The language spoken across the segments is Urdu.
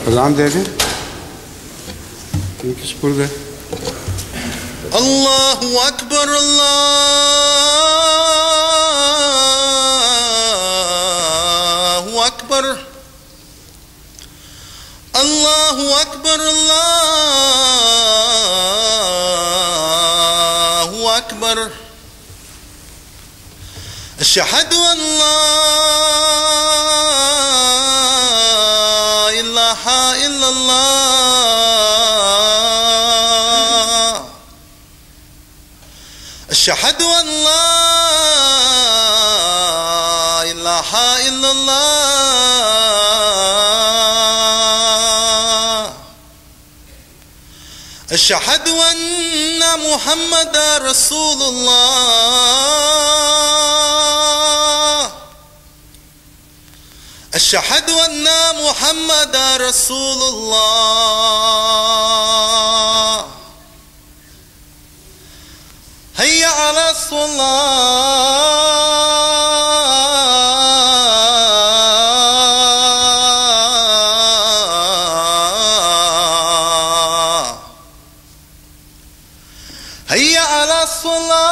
اذان دے دیں کس پر دے اللہ اکبر اللہ اکبر اللہ اکبر اللہ اکبر اشہد ان لا الہ الا اللہ اشہد ان لا الہ الا اللہ اشہد ان محمد رسول اللہ اشہد ان محمد رسول اللہ حی علی الصلاة حی علی الصلاة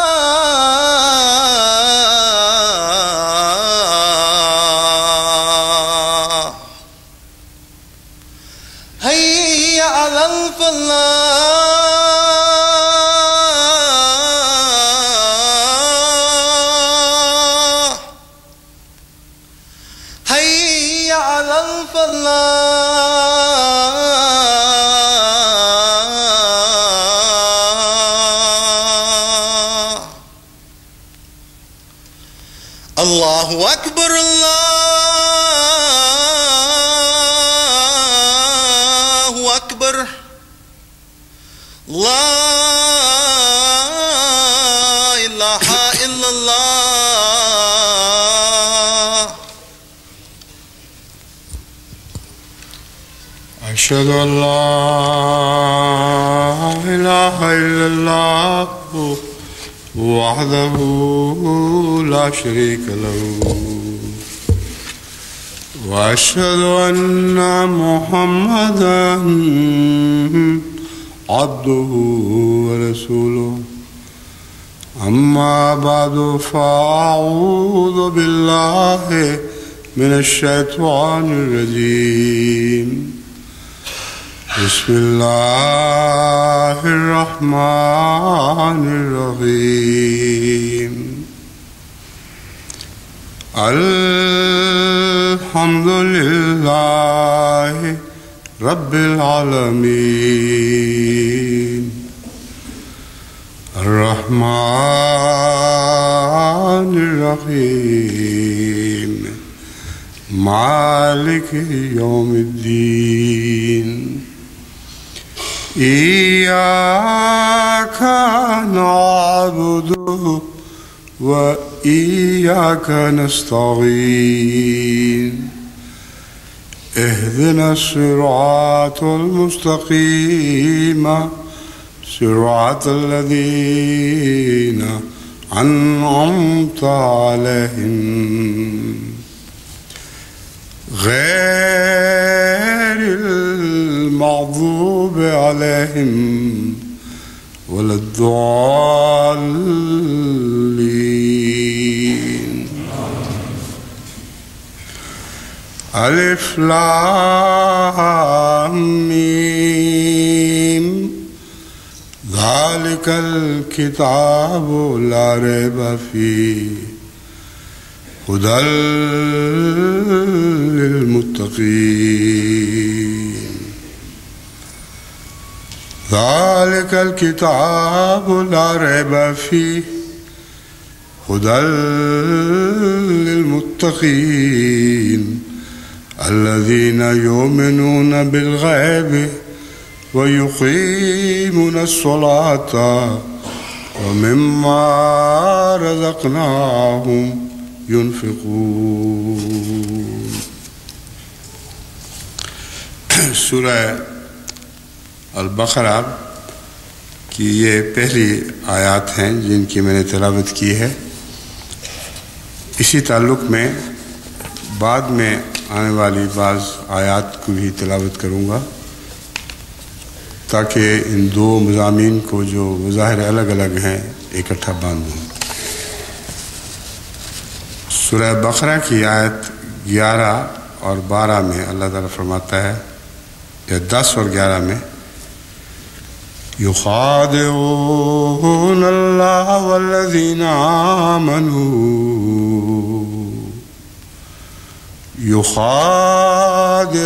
حی علی الفلاح حی علی الفلاح اللہ اکبر اللہ اکبر لا الہ الا اللہ اشہد ان لا الہ الا اللہ وحدہ لا شریک له واشهد ان محمدا عبده ورسوله اما بعد فاعوذ بالله من الشیطان الرجیم بسم اللہ الرحمن الرحیم الحمد للہ رب العالمین الرحمن الرحیم مالک یوم الدین إياك نعبد وإياك نستعين اهدنا الصراط المستقيم صراط الذين أنعمت عليهم غير المغضوب عليهم ولا الضالين ألف لام ميم ذلك الكتاب لا ريب فيه هدى للمتقين ذلك الكتاب لا ريب فيه هدى للمتقين الذين يؤمنون بالغيب ويقيمون الصلاة ومما رزقناهم ينفقون. سورہ البقرہ کی یہ پہلی آیات ہیں جن کی میں نے تلاوت کی ہے. اسی تعلق میں بعد میں آنے والی بعض آیات کو بھی تلاوت کروں گا تاکہ ان دو مضامین کو جو مظاہر الگ الگ ہیں اکٹھا باندھوں۔ سورہ بقرہ کی آیت 11 اور 12 میں اللہ تعالیٰ فرماتا ہے، یا 10 اور 11 میں، یخادعون اللہ والذین آمنوا، یخادعون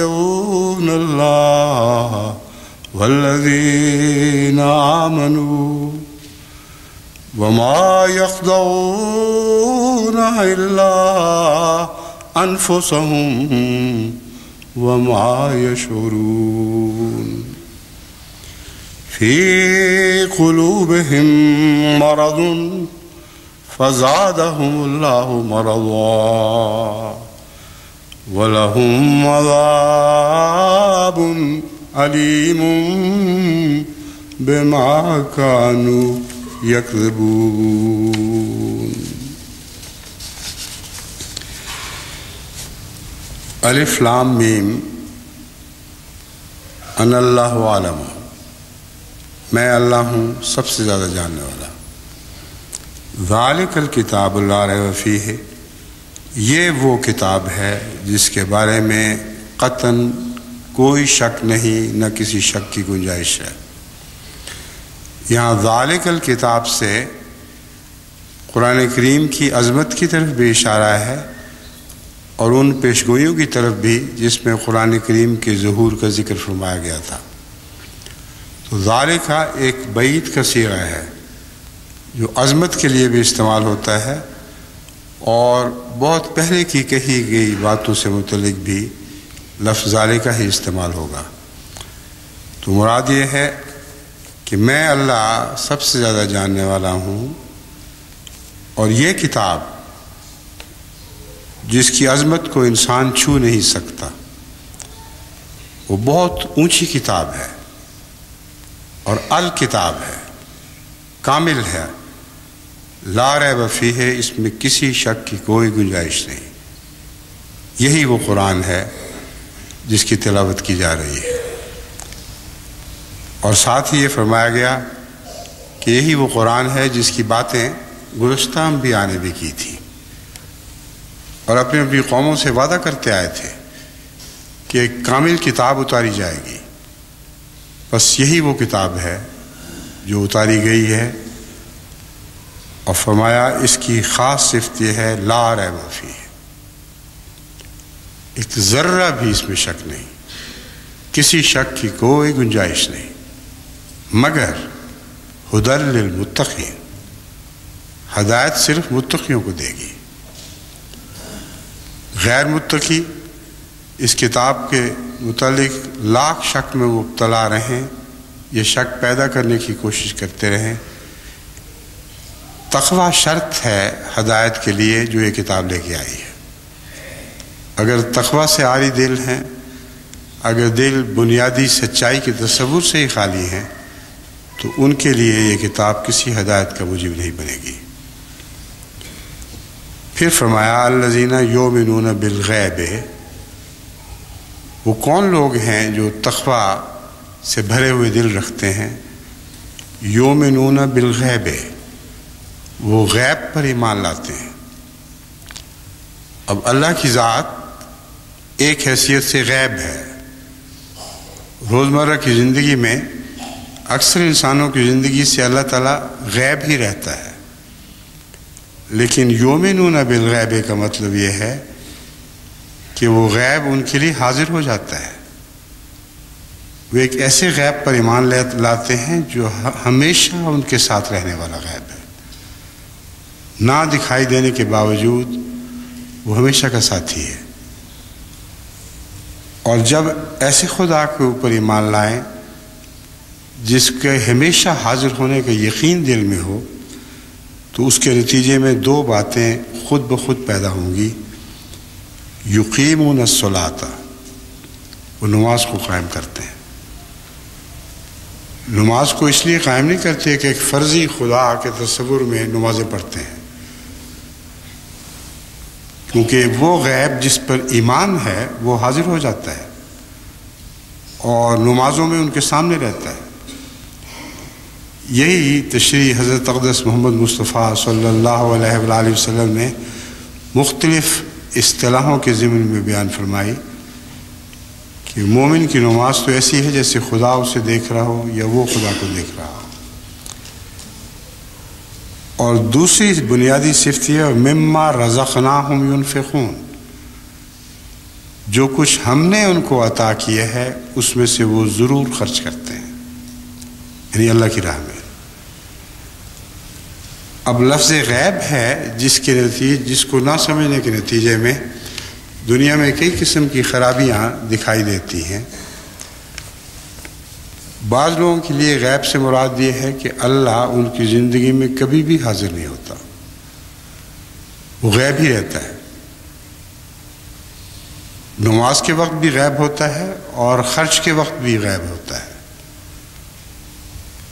اللہ والذین آمنوا وما يخدعون الا انفسهم وما يشعرون في قلوبهم مرض فزادهم الله مرضا ولهم عذاب عليم بما كانوا يكذبون۔ الف لام میم، انا اللہ عالم، میں اللہ ہوں سب سے زیادہ جاننے والا۔ ذالک الکتاب لا ریب فیہ، یہ وہ کتاب ہے جس کے بارے میں قطعاً کوئی شک نہیں، نہ کسی شک کی گنجائش ہے۔ یہاں ذالک الکتاب سے قرآن کریم کی عظمت کی طرف بھی اشارہ ہے اور ان پیشگوئیوں کی طرف بھی جس میں قرآن کریم کے ظہور کا ذکر فرمایا گیا تھا۔ تو ذالک ایک بعید کا صیغہ ہے جو عظمت کے لیے بھی استعمال ہوتا ہے اور بہت پہلے کی کہی گئی باتوں سے متعلق بھی لفظ ذالک ہی استعمال ہوگا۔ تو مراد یہ ہے کہ میں اللہ سب سے زیادہ جاننے والا ہوں، اور یہ کتاب جس کی عظمت کو انسان چھو نہیں سکتا، وہ بہت اونچی کتاب ہے اور الکتاب ہے، کامل ہے، لا ریب فیہ، اس میں کسی شک کی کوئی گنجائش نہیں۔ یہی وہ قرآن ہے جس کی تلاوت کی جا رہی ہے، اور ساتھ ہی یہ فرمایا گیا کہ یہی وہ قرآن ہے جس کی باتیں گزشتہ انبیاء نے بھی کی تھی اور اپنی اپنی قوموں سے وعدہ کرتے آئے تھے کہ ایک کامل کتاب اتاری جائے گی۔ بس یہی وہ کتاب ہے جو اتاری گئی ہے، اور فرمایا اس کی خاص صفت یہ ہے لا ریب فیہ، ایک ذرہ بھی اس میں شک نہیں، کسی شک کی کوئی گنجائش نہیں، مگر ہدی للمتقین، ہدایت صرف متقیوں کو دے گی۔ غیر متقی اس کتاب کے متعلق لاکھ شک میں مبتلا رہیں، یہ شک پیدا کرنے کی کوشش کرتے رہیں۔ تقوی شرط ہے ہدایت کے لیے جو یہ کتاب لے کے آئی ہے۔ اگر تقوی سے عاری دل ہیں، اگر دل بنیادی سچائی کے تصور سے ہی خالی ہیں، تو ان کے لیے یہ کتاب کسی ہدایت کا موجب نہیں بنے گی۔ پھر فرمایا الذین یؤمنون بالغیب، وہ کون لوگ ہیں جو تقوی سے بھرے ہوئے دل رکھتے ہیں؟ یؤمنون بالغیب، وہ غیب پر ایمان لاتے ہیں۔ اب اللہ کی ذات ایک حیثیت سے غیب ہے۔ روزمرہ کی زندگی میں اکثر انسانوں کی زندگی سے اللہ تعالیٰ غیب ہی رہتا ہے، لیکن یؤمنون بالغیب کا مطلب یہ ہے کہ وہ غیب ان کے لیے حاضر ہو جاتا ہے۔ وہ ایک ایسے غیب پر ایمان لاتے ہیں جو ہمیشہ ان کے ساتھ رہنے والا غیب ہے، نہ دکھائی دینے کے باوجود وہ ہمیشہ کا ساتھی ہے۔ اور جب ایسے خدا کے اوپر ایمان لائیں جس کے ہمیشہ حاضر ہونے کا یقین دل میں ہو، تو اس کے نتیجے میں دو باتیں خود بخود پیدا ہوں گی۔ یقیمون الصلاۃ، وہ نماز کو قائم کرتے ہیں۔ نماز کو اس لیے قائم نہیں کرتے کہ ایک فرضی خدا کے تصور میں نمازیں پڑھتے ہیں، کیونکہ وہ غیب جس پر ایمان ہے وہ حاضر ہو جاتا ہے اور نمازوں میں ان کے سامنے رہتا ہے۔ یہی تشریح حضرت اقدس محمد مصطفیٰ صلی اللہ علیہ وآلہ وسلم نے مختلف اصطلاحوں کے ضمن میں بیان فرمائی کہ مومن کی نماز تو ایسی ہے جیسے خدا اسے دیکھ رہا ہو یا وہ خدا کو دیکھ رہا ہو۔ اور دوسری بنیادی صفت یہ مما رزقناہم ینفقون، جو کچھ ہم نے ان کو عطا کیا ہے اس میں سے وہ ضرور خرچ کرتے ہیں، یعنی اللہ کی راہ میں۔ اب لفظ غیب ہے جس کو نہ سمجھنے کے نتیجے میں دنیا میں کئی قسم کی خرابیاں دکھائی دیتی ہیں۔ بعض لوگوں کے لیے غیب سے مراد یہ ہے کہ اللہ ان کی زندگی میں کبھی بھی حاضر نہیں ہوتا، وہ غیب ہی رہتا ہے۔ نماز کے وقت بھی غیب ہوتا ہے اور خرچ کے وقت بھی غیب ہوتا ہے۔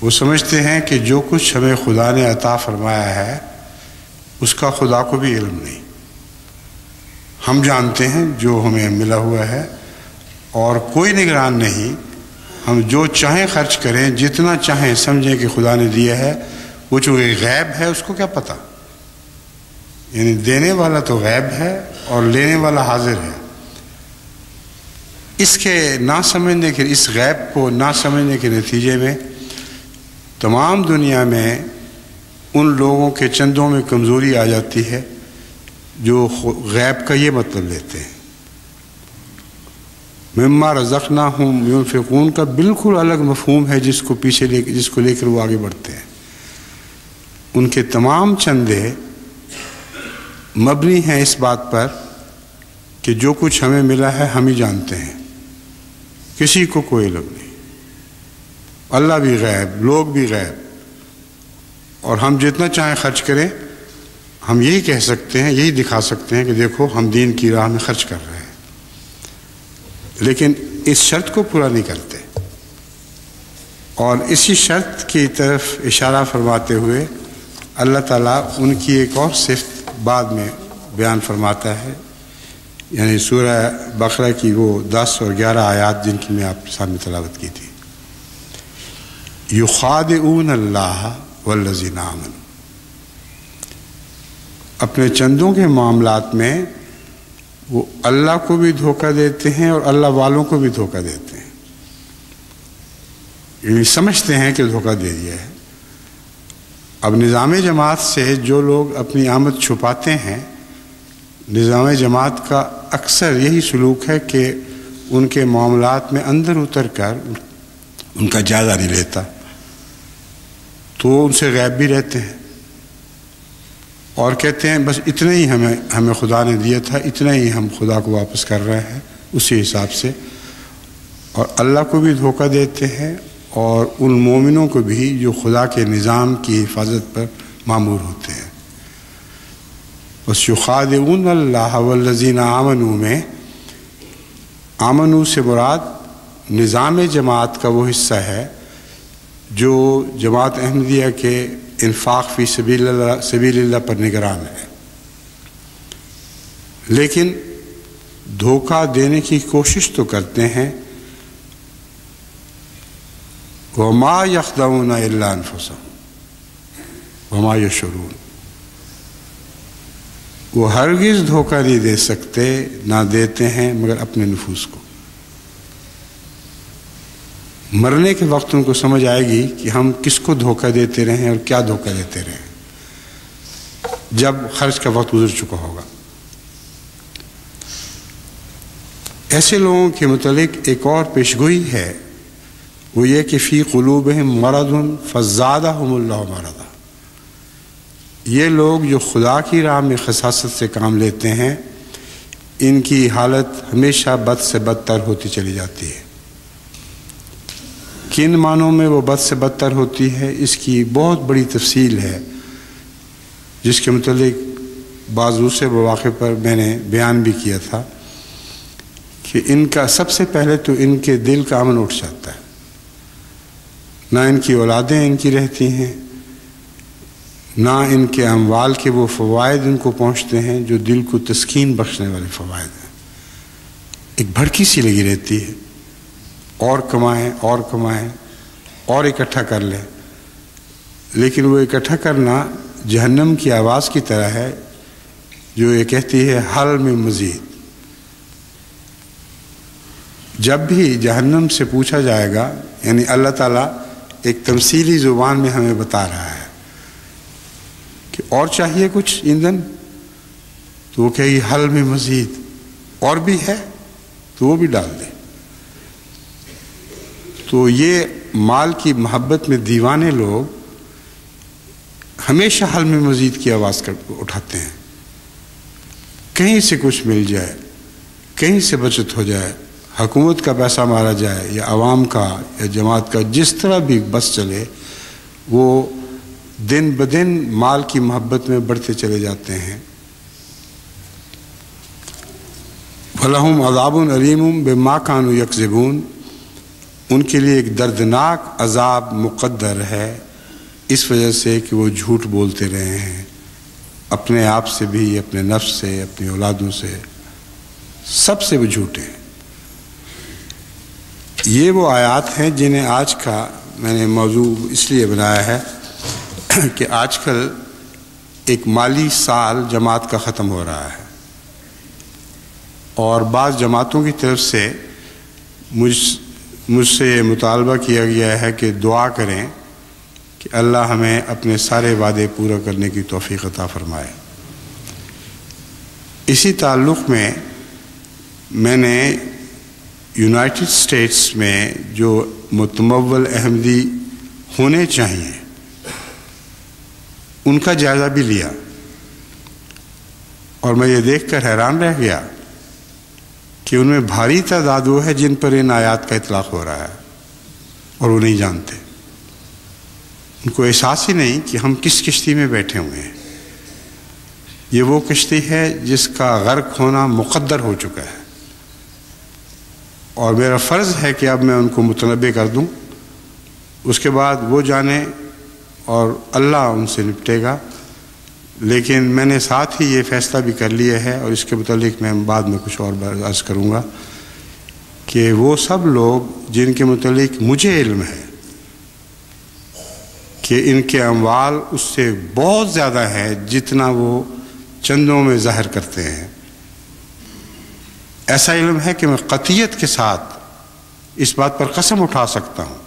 وہ سمجھتے ہیں کہ جو کچھ ہمیں خدا نے عطا فرمایا ہے اس کا خدا کو بھی علم نہیں، ہم جانتے ہیں جو ہمیں ملا ہوا ہے اور کوئی نگران نہیں، ہم جو چاہیں خرچ کریں، جتنا چاہیں سمجھیں کہ خدا نے دیا ہے، وہ چونکہ غیب ہے اس کو کیا پتہ، یعنی دینے والا تو غیب ہے اور لینے والا حاضر ہے۔ اس غیب کو نہ سمجھنے کے نتیجے میں تمام دنیا میں ان لوگوں کے چندوں میں کمزوری آ جاتی ہے جو غیب کا یہ مطلب لیتے ہیں۔ مما رزقناہم ینفقون کا بالکل الگ مفہوم ہے جس کو لے کر وہ آگے بڑھتے ہیں۔ ان کے تمام چندے مبنی ہیں اس بات پر کہ جو کچھ ہمیں ملا ہے ہم ہی جانتے ہیں، کسی کو کوئی علم نہیں، اللہ بھی غیب، لوگ بھی غیب، اور ہم جتنا چاہیں خرچ کریں ہم یہی کہہ سکتے ہیں، یہی دکھا سکتے ہیں کہ دیکھو ہم دین کی راہ میں خرچ کر رہے ہیں، لیکن اس شرط کو پورا نہیں کرتے۔ اور اسی شرط کی طرف اشارہ فرماتے ہوئے اللہ تعالیٰ ان کی ایک اور صفت بعد میں بیان فرماتا ہے، یعنی سورہ بقرہ کی وہ 10 اور 11 آیات جن کی میں آپ کے سامنے تلاوت کی تھی۔ یخادعون اللہ والذین آمنوا، اپنے چندوں کے معاملات میں وہ اللہ کو بھی دھوکہ دیتے ہیں اور اللہ والوں کو بھی دھوکہ دیتے ہیں، یعنی سمجھتے ہیں کہ دھوکہ دے دیا ہے۔ اب نظام جماعت سے جو لوگ اپنی آمد چھپاتے ہیں، نظام جماعت کا اکثر یہی سلوک ہے کہ ان کے معاملات میں اندر اتر کر ان کا جائزہ نہیں لیتا، تو ان سے غائب بھی رہتے ہیں اور کہتے ہیں بس اتنا ہی ہمیں خدا نے دیا تھا، اتنا ہی ہم خدا کو واپس کر رہے ہیں اسی حساب سے، اور اللہ کو بھی دھوکہ دیتے ہیں اور ان مومنوں کو بھی جو خدا کے نظام کی حفاظت پر مامور ہوتے ہیں۔ بس یخادعون اللہ والذین آمنوا میں آمنوا سے مراد نظام جماعت کا وہ حصہ ہے جو جماعت احمدیہ کے انفاق فی سبیل اللہ پر نگران ہے، لیکن دھوکہ دینے کی کوشش تو کرتے ہیں۔ وما یخدعون الا انفسهم وما یشعرون، وہ ہرگز دھوکہ نہیں دے سکتے، نہ دیتے ہیں مگر اپنے نفوس کو۔ مرنے کے وقت ان کو سمجھ آئے گی کہ ہم کس کو دھوکہ دیتے رہے ہیں اور کیا دھوکہ دیتے رہے ہیں، جب خرچ کا وقت گزر چکا ہوگا۔ ایسے لوگوں کے متعلق ایک اور پیشگوئی ہے، وہ یہ کہ فی قلوبہم مرض فزادہم اللہ مرضا، یہ لوگ جو خدا کی راہ میں خساست سے کام لیتے ہیں، ان کی حالت ہمیشہ بد سے بدتر ہوتی چلی جاتی ہے۔ کن معنوں میں وہ بد سے بدتر ہوتی ہے اس کی بہت بڑی تفصیل ہے، جس کے متعلق بعض دوسرے مواقع پر میں نے بیان بھی کیا تھا کہ ان کا سب سے پہلے تو ان کے دل کا امن اٹھ جاتا ہے، نہ ان کی اولادیں ان کی رہتی ہیں، نہ ان کے اموال کے وہ فوائد ان کو پہنچتے ہیں جو دل کو تسکین بخشنے والے فوائد ہیں۔ ایک بھڑکی سی لگی رہتی ہے، اور کمائیں اور کمائیں اور اکٹھا کر لیں، لیکن وہ اکٹھا کرنا جہنم کی آواز کی طرح ہے جو یہ کہتی ہے حل میں مزید۔ جب بھی جہنم سے پوچھا جائے گا، یعنی اللہ تعالیٰ ایک تمثیلی زبان میں ہمیں بتا رہا ہے کہ اور چاہیے کچھ ایندھن، تو وہ کہے گی حل میں مزید، اور بھی ہے تو وہ بھی ڈال دے۔ تو یہ مال کی محبت میں دیوانے لوگ ہمیشہ حل میں مزید کی آواز اٹھاتے ہیں، کہیں سے کچھ مل جائے، کہیں سے بچت ہو جائے، حکومت کا پیسہ مارا جائے یا عوام کا یا جماعت کا، جس طرح بھی بس چلے، وہ دن بدن مال کی محبت میں بڑھتے چلے جاتے ہیں۔ وَلَهُمْ عَذَابٌ عَلِيمٌ بِمَا كَانُوا يَكْذِبُونَ، ان کے لیے ایک دردناک عذاب مقدر ہے اس وجہ سے کہ وہ جھوٹ بولتے رہے ہیں، اپنے آپ سے بھی، اپنے نفس سے، اپنی اولادوں سے، سب سے وہ جھوٹے ہیں۔ یہ وہ آیات ہیں جنہیں آج کا میں نے موضوع اس لیے بنایا ہے کہ آج کل ایک مالی سال جماعت کا ختم ہو رہا ہے، اور بعض جماعتوں کی طرف سے مجھ سے یہ مطالبہ کیا گیا ہے کہ دعا کریں کہ اللہ ہمیں اپنے سارے وعدے پورا کرنے کی توفیق عطا فرمائے۔ اسی تعلق میں میں نے یونائٹڈ اسٹیٹس میں جو متمول احمدی ہونے چاہیے ان کا جائزہ بھی لیا، اور میں یہ دیکھ کر حیران رہ گیا کہ ان میں بھاری تعداد وہ ہے جن پر ان آیات کا اطلاق ہو رہا ہے اور وہ نہیں جانتے، ان کو احساس ہی نہیں کہ ہم کس کشتی میں بیٹھے ہوئے ہیں۔ یہ وہ کشتی ہے جس کا غرق ہونا مقدر ہو چکا ہے، اور میرا فرض ہے کہ اب میں ان کو متنبہ کر دوں، اس کے بعد وہ جانے اور اللہ ان سے نپٹے گا۔ لیکن میں نے ساتھ ہی یہ فیصلہ بھی کر لیا ہے، اور اس کے متعلق میں بعد میں کچھ اور عرض کروں گا، کہ وہ سب لوگ جن کے متعلق مجھے علم ہے کہ ان کے اموال اس سے بہت زیادہ ہے جتنا وہ چندوں میں ظاہر کرتے ہیں، ایسا علم ہے کہ میں قطعیت کے ساتھ اس بات پر قسم اٹھا سکتا ہوں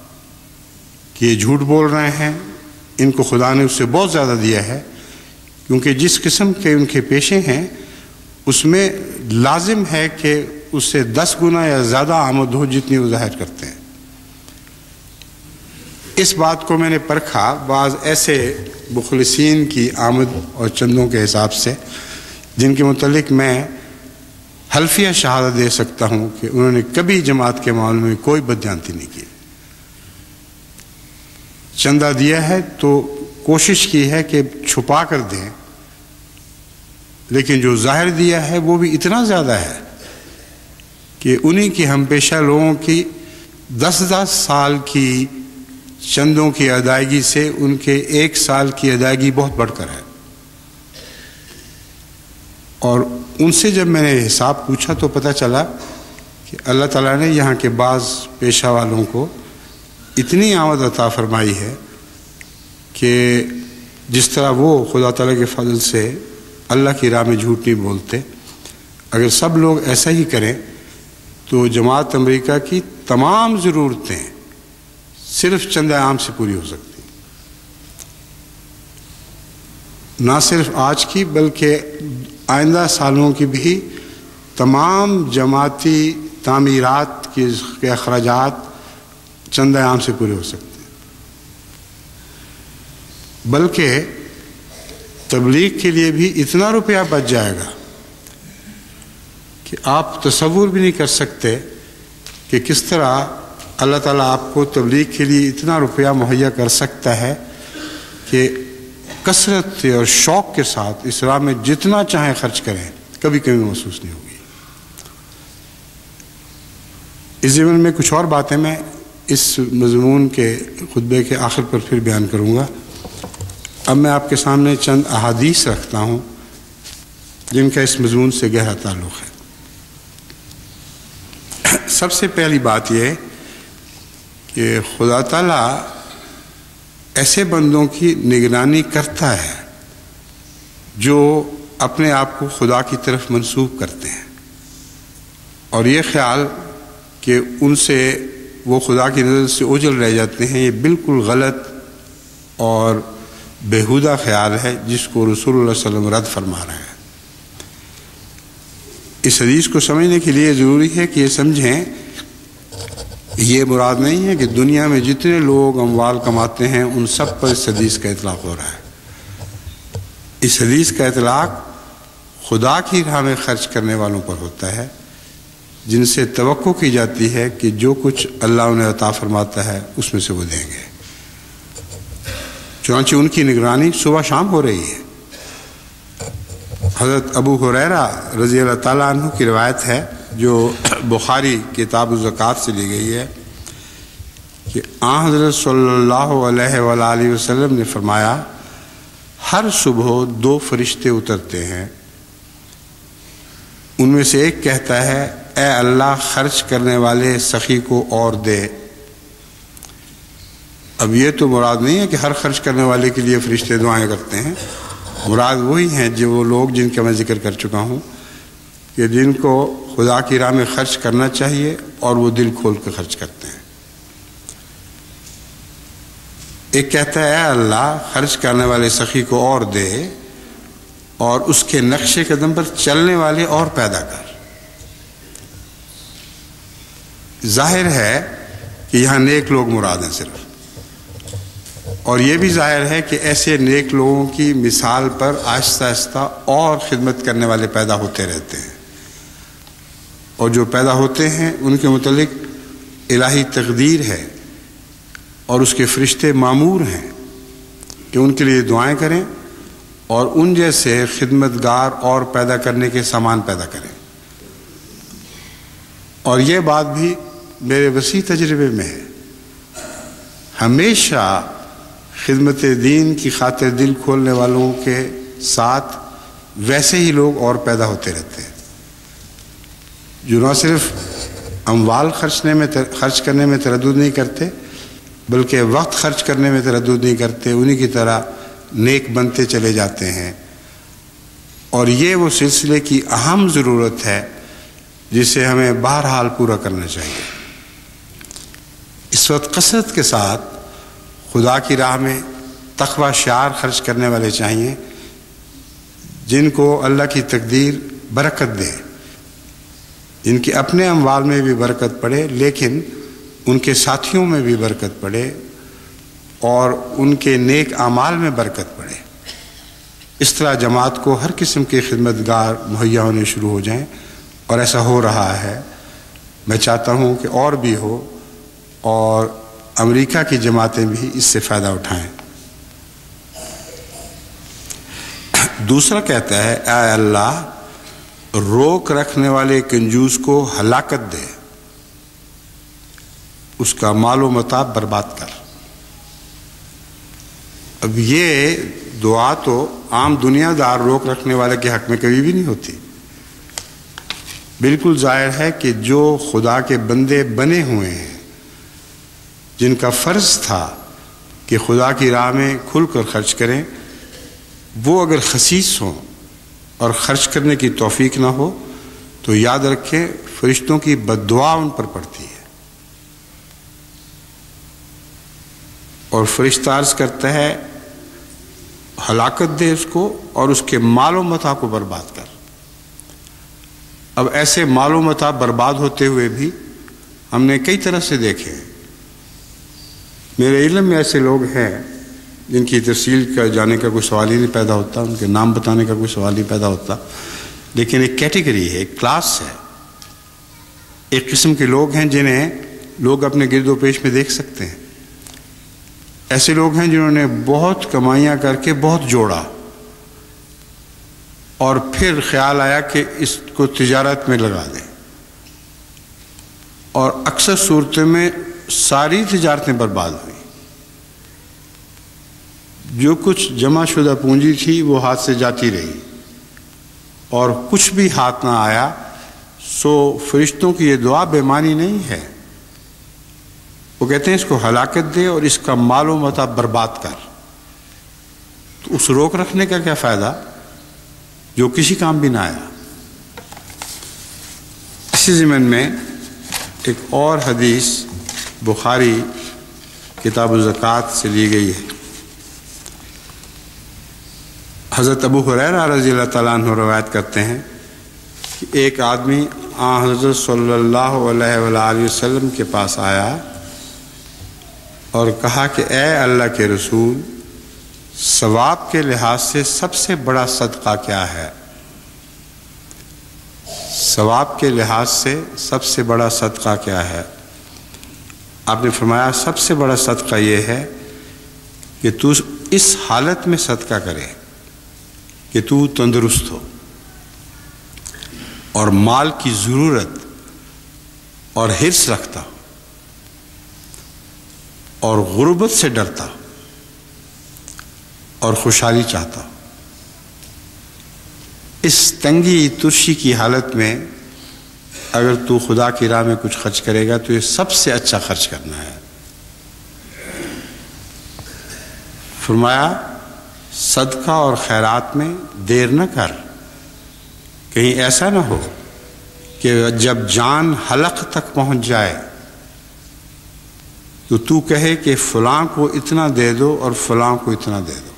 کہ یہ جھوٹ بول رہے ہیں، ان کو خدا نے اس سے بہت زیادہ دیا ہے، کیونکہ جس قسم کے ان کے پیشے ہیں اس میں لازم ہے کہ اس سے 10 گنا یا زیادہ آمد ہو جتنی وہ ظاہر کرتے ہیں۔ اس بات کو میں نے پرکھا بعض ایسے مخلصین کی آمد اور چندوں کے حساب سے جن کے متعلق میں حلفیہ شہادت دے سکتا ہوں کہ انہوں نے کبھی جماعت کے معاملے میں کوئی بدجانتی نہیں کی۔ چندہ دیا ہے تو کوشش کی ہے کہ چھپا کر دیں، لیکن جو ظاہر دیا ہے وہ بھی اتنا زیادہ ہے کہ انہی کی ہم پیشہ لوگوں کی 10 سال کی چندوں کی ادائیگی سے ان کے 1 سال کی ادائیگی بہت بڑھ کر ہے۔ اور ان سے جب میں نے حساب پوچھا تو پتہ چلا کہ اللہ تعالیٰ نے یہاں کے بعض پیشہ والوں کو اتنی آمد عطا فرمائی ہے کہ جس طرح وہ خدا تعالیٰ کے فضل سے اللہ کی راہ میں جھوٹ نہیں بولتے، اگر سب لوگ ایسا ہی کریں تو جماعت امریکہ کی تمام ضرورتیں صرف چندہ عام سے پوری ہو سکتی، نہ صرف آج کی بلکہ آئندہ سالوں کی بھی تمام جماعتی تعمیرات کے اخراجات چندہ عام سے پورے ہو سکتے ہیں۔ بلکہ تبلیغ کے لیے بھی اتنا روپیہ بچ جائے گا کہ آپ تصور بھی نہیں کر سکتے کہ کس طرح اللہ تعالیٰ آپ کو تبلیغ کے لیے اتنا روپیہ مہیا کر سکتا ہے کہ کثرت اور شوق کے ساتھ اس راہ میں جتنا چاہیں خرچ کریں، کبھی کمی محسوس نہیں ہوگی۔ اس ضمن میں کچھ اور باتیں میں اس مضمون کے خطبے کے آخر پر پھر بیان کروں گا۔ اب میں آپ کے سامنے چند احادیث رکھتا ہوں جن کا اس مضمون سے گہرا تعلق ہے۔ سب سے پہلی بات یہ کہ خدا تعالیٰ ایسے بندوں کی نگرانی کرتا ہے جو اپنے آپ کو خدا کی طرف منسوب کرتے ہیں، اور یہ خیال کہ ان سے وہ خدا کی نظر سے اوجھل رہ جاتے ہیں، یہ بالکل غلط اور بیہودہ خیال ہے جس کو رسول اللہ صلی اللہ علیہ وسلم رد فرما رہے ہیں۔ اس حدیث کو سمجھنے کے لیے ضروری ہے کہ یہ سمجھیں، یہ مراد نہیں ہے کہ دنیا میں جتنے لوگ اموال کماتے ہیں ان سب پر اس حدیث کا اطلاق ہو رہا ہے۔ اس حدیث کا اطلاق خدا کی راہ میں خرچ کرنے والوں پر ہوتا ہے، جن سے توقع کی جاتی ہے کہ جو کچھ اللہ انہیں عطا فرماتا ہے اس میں سے وہ دیں گے۔ چنانچہ ان کی نگرانی صبح شام ہو رہی ہے۔ حضرت ابو ہریرہ رضی اللہ تعالیٰ عنہ کی روایت ہے جو بخاری کتاب الزکوٰۃ سے لی گئی ہے کہ آن حضرت صلی اللہ علیہ وآلہ وسلم نے فرمایا، ہر صبح 2 فرشتے اترتے ہیں، ان میں سے ایک کہتا ہے اے اللہ خرچ کرنے والے سخی کو اور دے۔ اب یہ تو مراد نہیں ہے کہ ہر خرچ کرنے والے کے لیے فرشتے دعائیں کرتے ہیں، مراد وہی ہیں جو وہ لوگ جن کا میں ذکر کر چکا ہوں کہ جن کو خدا کی راہ میں خرچ کرنا چاہیے اور وہ دل کھول کے خرچ کرتے ہیں۔ ایک کہتا ہے اے اللہ خرچ کرنے والے سخی کو اور دے، اور اس کے نقش قدم پر چلنے والے اور پیدا کر۔ ظاہر ہے کہ یہاں نیک لوگ مراد ہیں صرف، اور یہ بھی ظاہر ہے کہ ایسے نیک لوگوں کی مثال پر آہستہ آہستہ اور خدمت کرنے والے پیدا ہوتے رہتے ہیں، اور جو پیدا ہوتے ہیں ان کے متعلق الہی تقدیر ہے اور اس کے فرشتے مامور ہیں کہ ان کے لیے دعائیں کریں اور ان جیسے خدمتگار اور پیدا کرنے کے سامان پیدا کریں۔ اور یہ بات بھی میرے وسیع تجربے میں ہے، ہمیشہ خدمت دین کی خاطر دل کھولنے والوں کے ساتھ ویسے ہی لوگ اور پیدا ہوتے رہتے ہیں، جو نہ صرف اموال خرچ کرنے میں تردد نہیں کرتے بلکہ وقت خرچ کرنے میں تردد نہیں کرتے، انہی کی طرح نیک بنتے چلے جاتے ہیں۔ اور یہ وہ سلسلے کی اہم ضرورت ہے جسے ہمیں بہرحال پورا کرنا چاہیے۔ اس وقت کثرت کے ساتھ خدا کی راہ میں تقوی شعار خرچ کرنے والے چاہیے، جن کو اللہ کی تقدیر برکت دے، جن کے اپنے اموال میں بھی برکت پڑے لیکن ان کے ساتھیوں میں بھی برکت پڑے اور ان کے نیک اعمال میں برکت پڑے۔ اس طرح جماعت کو ہر قسم کے خدمتگار مہیا ہونے شروع ہو جائیں، اور ایسا ہو رہا ہے۔ میں چاہتا ہوں کہ اور بھی ہو، اور امریکہ کی جماعتیں بھی اس سے فائدہ اٹھائیں۔ دوسرا کہتا ہے اے اللہ روک رکھنے والے کنجوس کو ہلاکت دے، اس کا مال و متاع برباد کر۔ اب یہ دعا تو عام دنیا دار روک رکھنے والے کے حق میں کبھی بھی نہیں ہوتی۔ بالکل ظاہر ہے کہ جو خدا کے بندے بنے ہوئے ہیں، جن کا فرض تھا کہ خدا کی راہ میں کھل کر خرچ کریں، وہ اگر خسیس ہوں اور خرچ کرنے کی توفیق نہ ہو تو یاد رکھیں فرشتوں کی بد دعا ان پر پڑتی ہے، اور فرشتہ عرض کرتا ہے ہلاکت دے اس کو اور اس کے مال و متاع کو برباد کر۔ اب ایسے مال و متاع برباد ہوتے ہوئے بھی ہم نے کئی طرح سے دیکھے ہیں۔ میرے علم میں ایسے لوگ ہیں جن کی تفصیل کا جانے کا کوئی سوال ہی نہیں پیدا ہوتا، ان کے نام بتانے کا کوئی سوال نہیں پیدا ہوتا، لیکن ایک کیٹیگری ہے، ایک کلاس ہے، ایک قسم کے لوگ ہیں جنہیں لوگ اپنے گرد و پیش میں دیکھ سکتے ہیں۔ ایسے لوگ ہیں جنہوں نے بہت کمائیاں کر کے بہت جوڑا، اور پھر خیال آیا کہ اس کو تجارت میں لگا دیں، اور اکثر صورتوں میں ساری تجارتیں برباد ہوئی۔ جو کچھ جمع شدہ پونجی تھی وہ ہاتھ سے جاتی رہی اور کچھ بھی ہاتھ نہ آیا، سو فرشتوں کی یہ دعا بے معنی نہیں ہے۔ وہ کہتے ہیں اس کو ہلاکت دے اور اس کا مال و متاع برباد کر۔ تو اس روک رکھنے کا کیا فائدہ جو کسی کام بھی نہ آیا۔ اسی ضمن میں ایک اور حدیث بخاری کتاب الزکوٰۃ سے لی گئی ہے۔ حضرت ابو ہریرہ رضی اللہ تعالیٰ عنہ روایت کرتے ہیں کہ ایک آدمی حضرت صلی اللہ علیہ وآلہ وسلم کے پاس آیا اور کہا کہ اے اللہ کے رسول، ثواب کے لحاظ سے سب سے بڑا صدقہ کیا ہے؟ ثواب کے لحاظ سے سب سے بڑا صدقہ کیا ہے؟ آپ نے فرمایا سب سے بڑا صدقہ یہ ہے کہ تو اس حالت میں صدقہ کرے کہ تو تندرست ہو اور مال کی ضرورت اور حرص رکھتا ہو اور غربت سے ڈرتا ہو اور خوشحالی چاہتا ہو۔ اس تنگی ترشی کی حالت میں اگر تو خدا کی راہ میں کچھ خرچ کرے گا تو یہ سب سے اچھا خرچ کرنا ہے۔ فرمایا صدقہ اور خیرات میں دیر نہ کر، کہیں ایسا نہ ہو کہ جب جان حلق تک پہنچ جائے تو تو کہے کہ فلاں کو اتنا دے دو اور فلاں کو اتنا دے دو،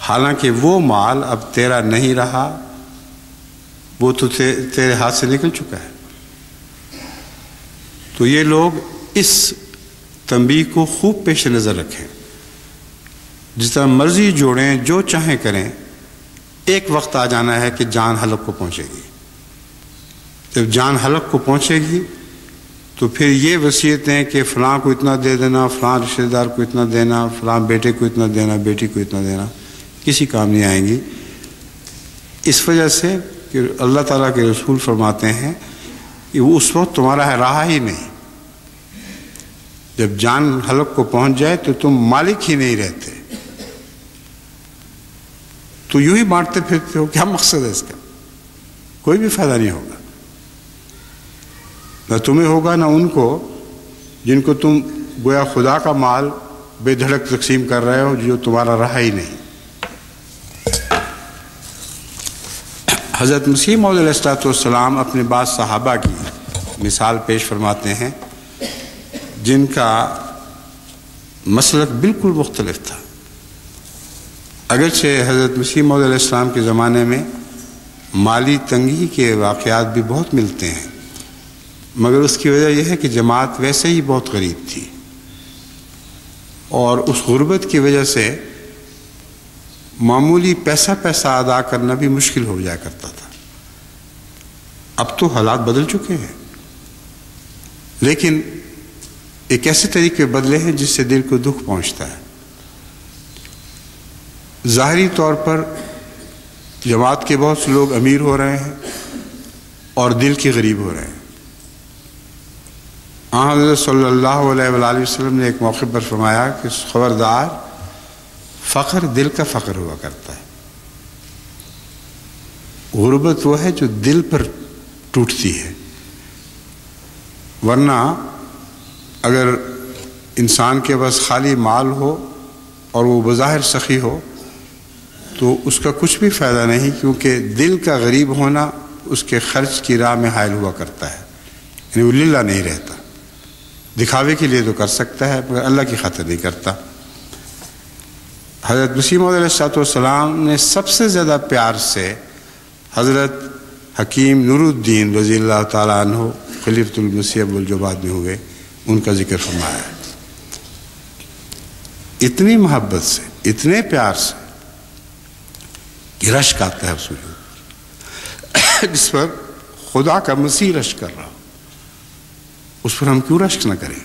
حالانکہ وہ مال اب تیرا نہیں رہا، وہ تو تیرے ہاتھ سے نکل چکا ہے۔ تو یہ لوگ اس تنبیہ کو خوب پیش نظر رکھیں۔ جس طرح مرضی جوڑیں، جو چاہیں کریں، ایک وقت آ جانا ہے کہ جان حلق کو پہنچے گی۔ جب جان حلق کو پہنچے گی تو پھر یہ وصیتیں کہ فلاں کو اتنا دے دینا، فلاں رشتہ دار کو اتنا دینا، فلاں بیٹے کو اتنا دینا، بیٹی کو اتنا دینا، کسی کام نہیں آئیں گی۔ اس وجہ سے کہ اللہ تعالیٰ کے رسول فرماتے ہیں کہ وہ اس وقت تمہارا رہا ہی نہیں۔ جب جان حلق کو پہنچ جائے تو تم مالک ہی نہیں رہتے، تو یوں ہی بانٹتے پھرتے ہو۔ کیا مقصد ہے اس کا؟ کوئی بھی فائدہ نہیں ہوگا، نہ تمہیں ہوگا نہ ان کو، جن کو تم گویا خدا کا مال بے دھڑک تقسیم کر رہے ہو جو تمہارا رہا ہی نہیں۔ حضرت مسیح موعود علیہ الصلوۃ والسلام اپنے بعض صحابہ کی مثال پیش فرماتے ہیں جن کا مسلک بالکل مختلف تھا۔ اگرچہ حضرت مسیح موعود علیہ السلام کے زمانے میں مالی تنگی کے واقعات بھی بہت ملتے ہیں، مگر اس کی وجہ یہ ہے کہ جماعت ویسے ہی بہت غریب تھی اور اس غربت کی وجہ سے معمولی پیسہ ادا کرنا بھی مشکل ہو جایا کرتا تھا۔ اب تو حالات بدل چکے ہیں، لیکن ایک ایسے طریقے بدلے ہیں جس سے دل کو دکھ پہنچتا ہے۔ ظاہری طور پر جماعت کے بہت سے لوگ امیر ہو رہے ہیں اور دل کے غریب ہو رہے ہیں۔ حضرت صلی اللہ علیہ وآلہ وسلم نے ایک موقع پر فرمایا کہ خبردار، فقر دل کا فقر ہوا کرتا ہے، غربت وہ ہے جو دل پر ٹوٹتی ہے۔ ورنہ اگر انسان کے پاس خالی مال ہو اور وہ بظاہر سخی ہو تو اس کا کچھ بھی فائدہ نہیں، کیونکہ دل کا غریب ہونا اس کے خرچ کی راہ میں حائل ہوا کرتا ہے، یعنی وہ للہ نہیں رہتا۔ دکھاوے کے لیے تو کر سکتا ہے مگر اللہ کی خاطر نہیں کرتا۔ حضرت مسیح موعود علیہ السلام نے سب سے زیادہ پیار سے حضرت حکیم نور الدین رضی اللہ تعالیٰ عنہ خلیفۃ المسیح جو بعد میں ہوئے، ان کا ذکر فرمایا ہے۔ اتنی محبت سے، اتنے پیار سے کہ رشک آتا ہے اس وجود جس پر خدا کا مسیح رشک کر رہا ہو، اس پر ہم کیوں رشک نہ کریں؟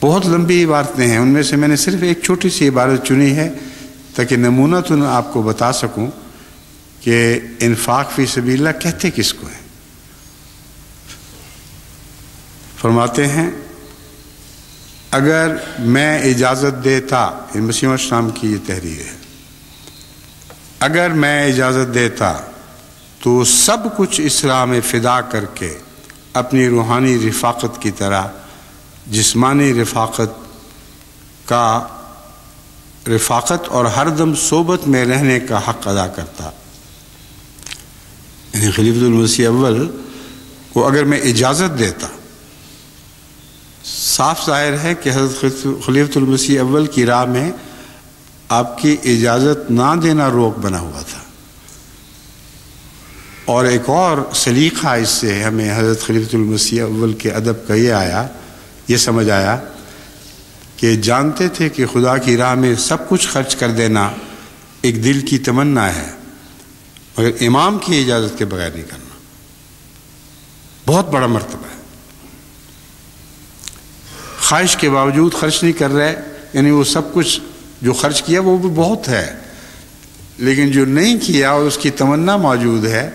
بہت لمبی عبارتیں ہیں، ان میں سے میں نے صرف ایک چھوٹی سی عبارت چنی ہے تاکہ نمونہ تو آپ کو بتا سکوں کہ انفاق فی سبیل اللہ کہتے کس کو ہیں۔ فرماتے ہیں اگر میں اجازت دیتا، مسیح موعود السلام کی یہ تحریر ہے، اگر میں اجازت دیتا تو سب کچھ اس راہ میں فدا کر کے اپنی روحانی رفاقت کی طرح جسمانی رفاقت اور ہر دم صحبت میں رہنے کا حق ادا کرتا. یعنی خلیفۃ المسیح اول کو اگر میں اجازت دیتا، صاف ظاہر ہے کہ حضرت خلیفۃ المسیح اول کی راہ میں آپ کی اجازت نہ دینا روک بنا ہوا تھا. اور ایک اور سلیقہ اس سے ہمیں حضرت خلیفۃ المسیح اول کے ادب کا یہ سمجھ آیا کہ جانتے تھے کہ خدا کی راہ میں سب کچھ خرچ کر دینا ایک دل کی تمنا ہے، مگر امام کی اجازت کے بغیر نہیں کرنا بہت بڑا مرتبہ ہے. خواہش کے باوجود خرچ نہیں کر رہے، یعنی وہ سب کچھ جو خرچ کیا وہ بھی بہت ہے، لیکن جو نہیں کیا اور اس کی تمنا موجود ہے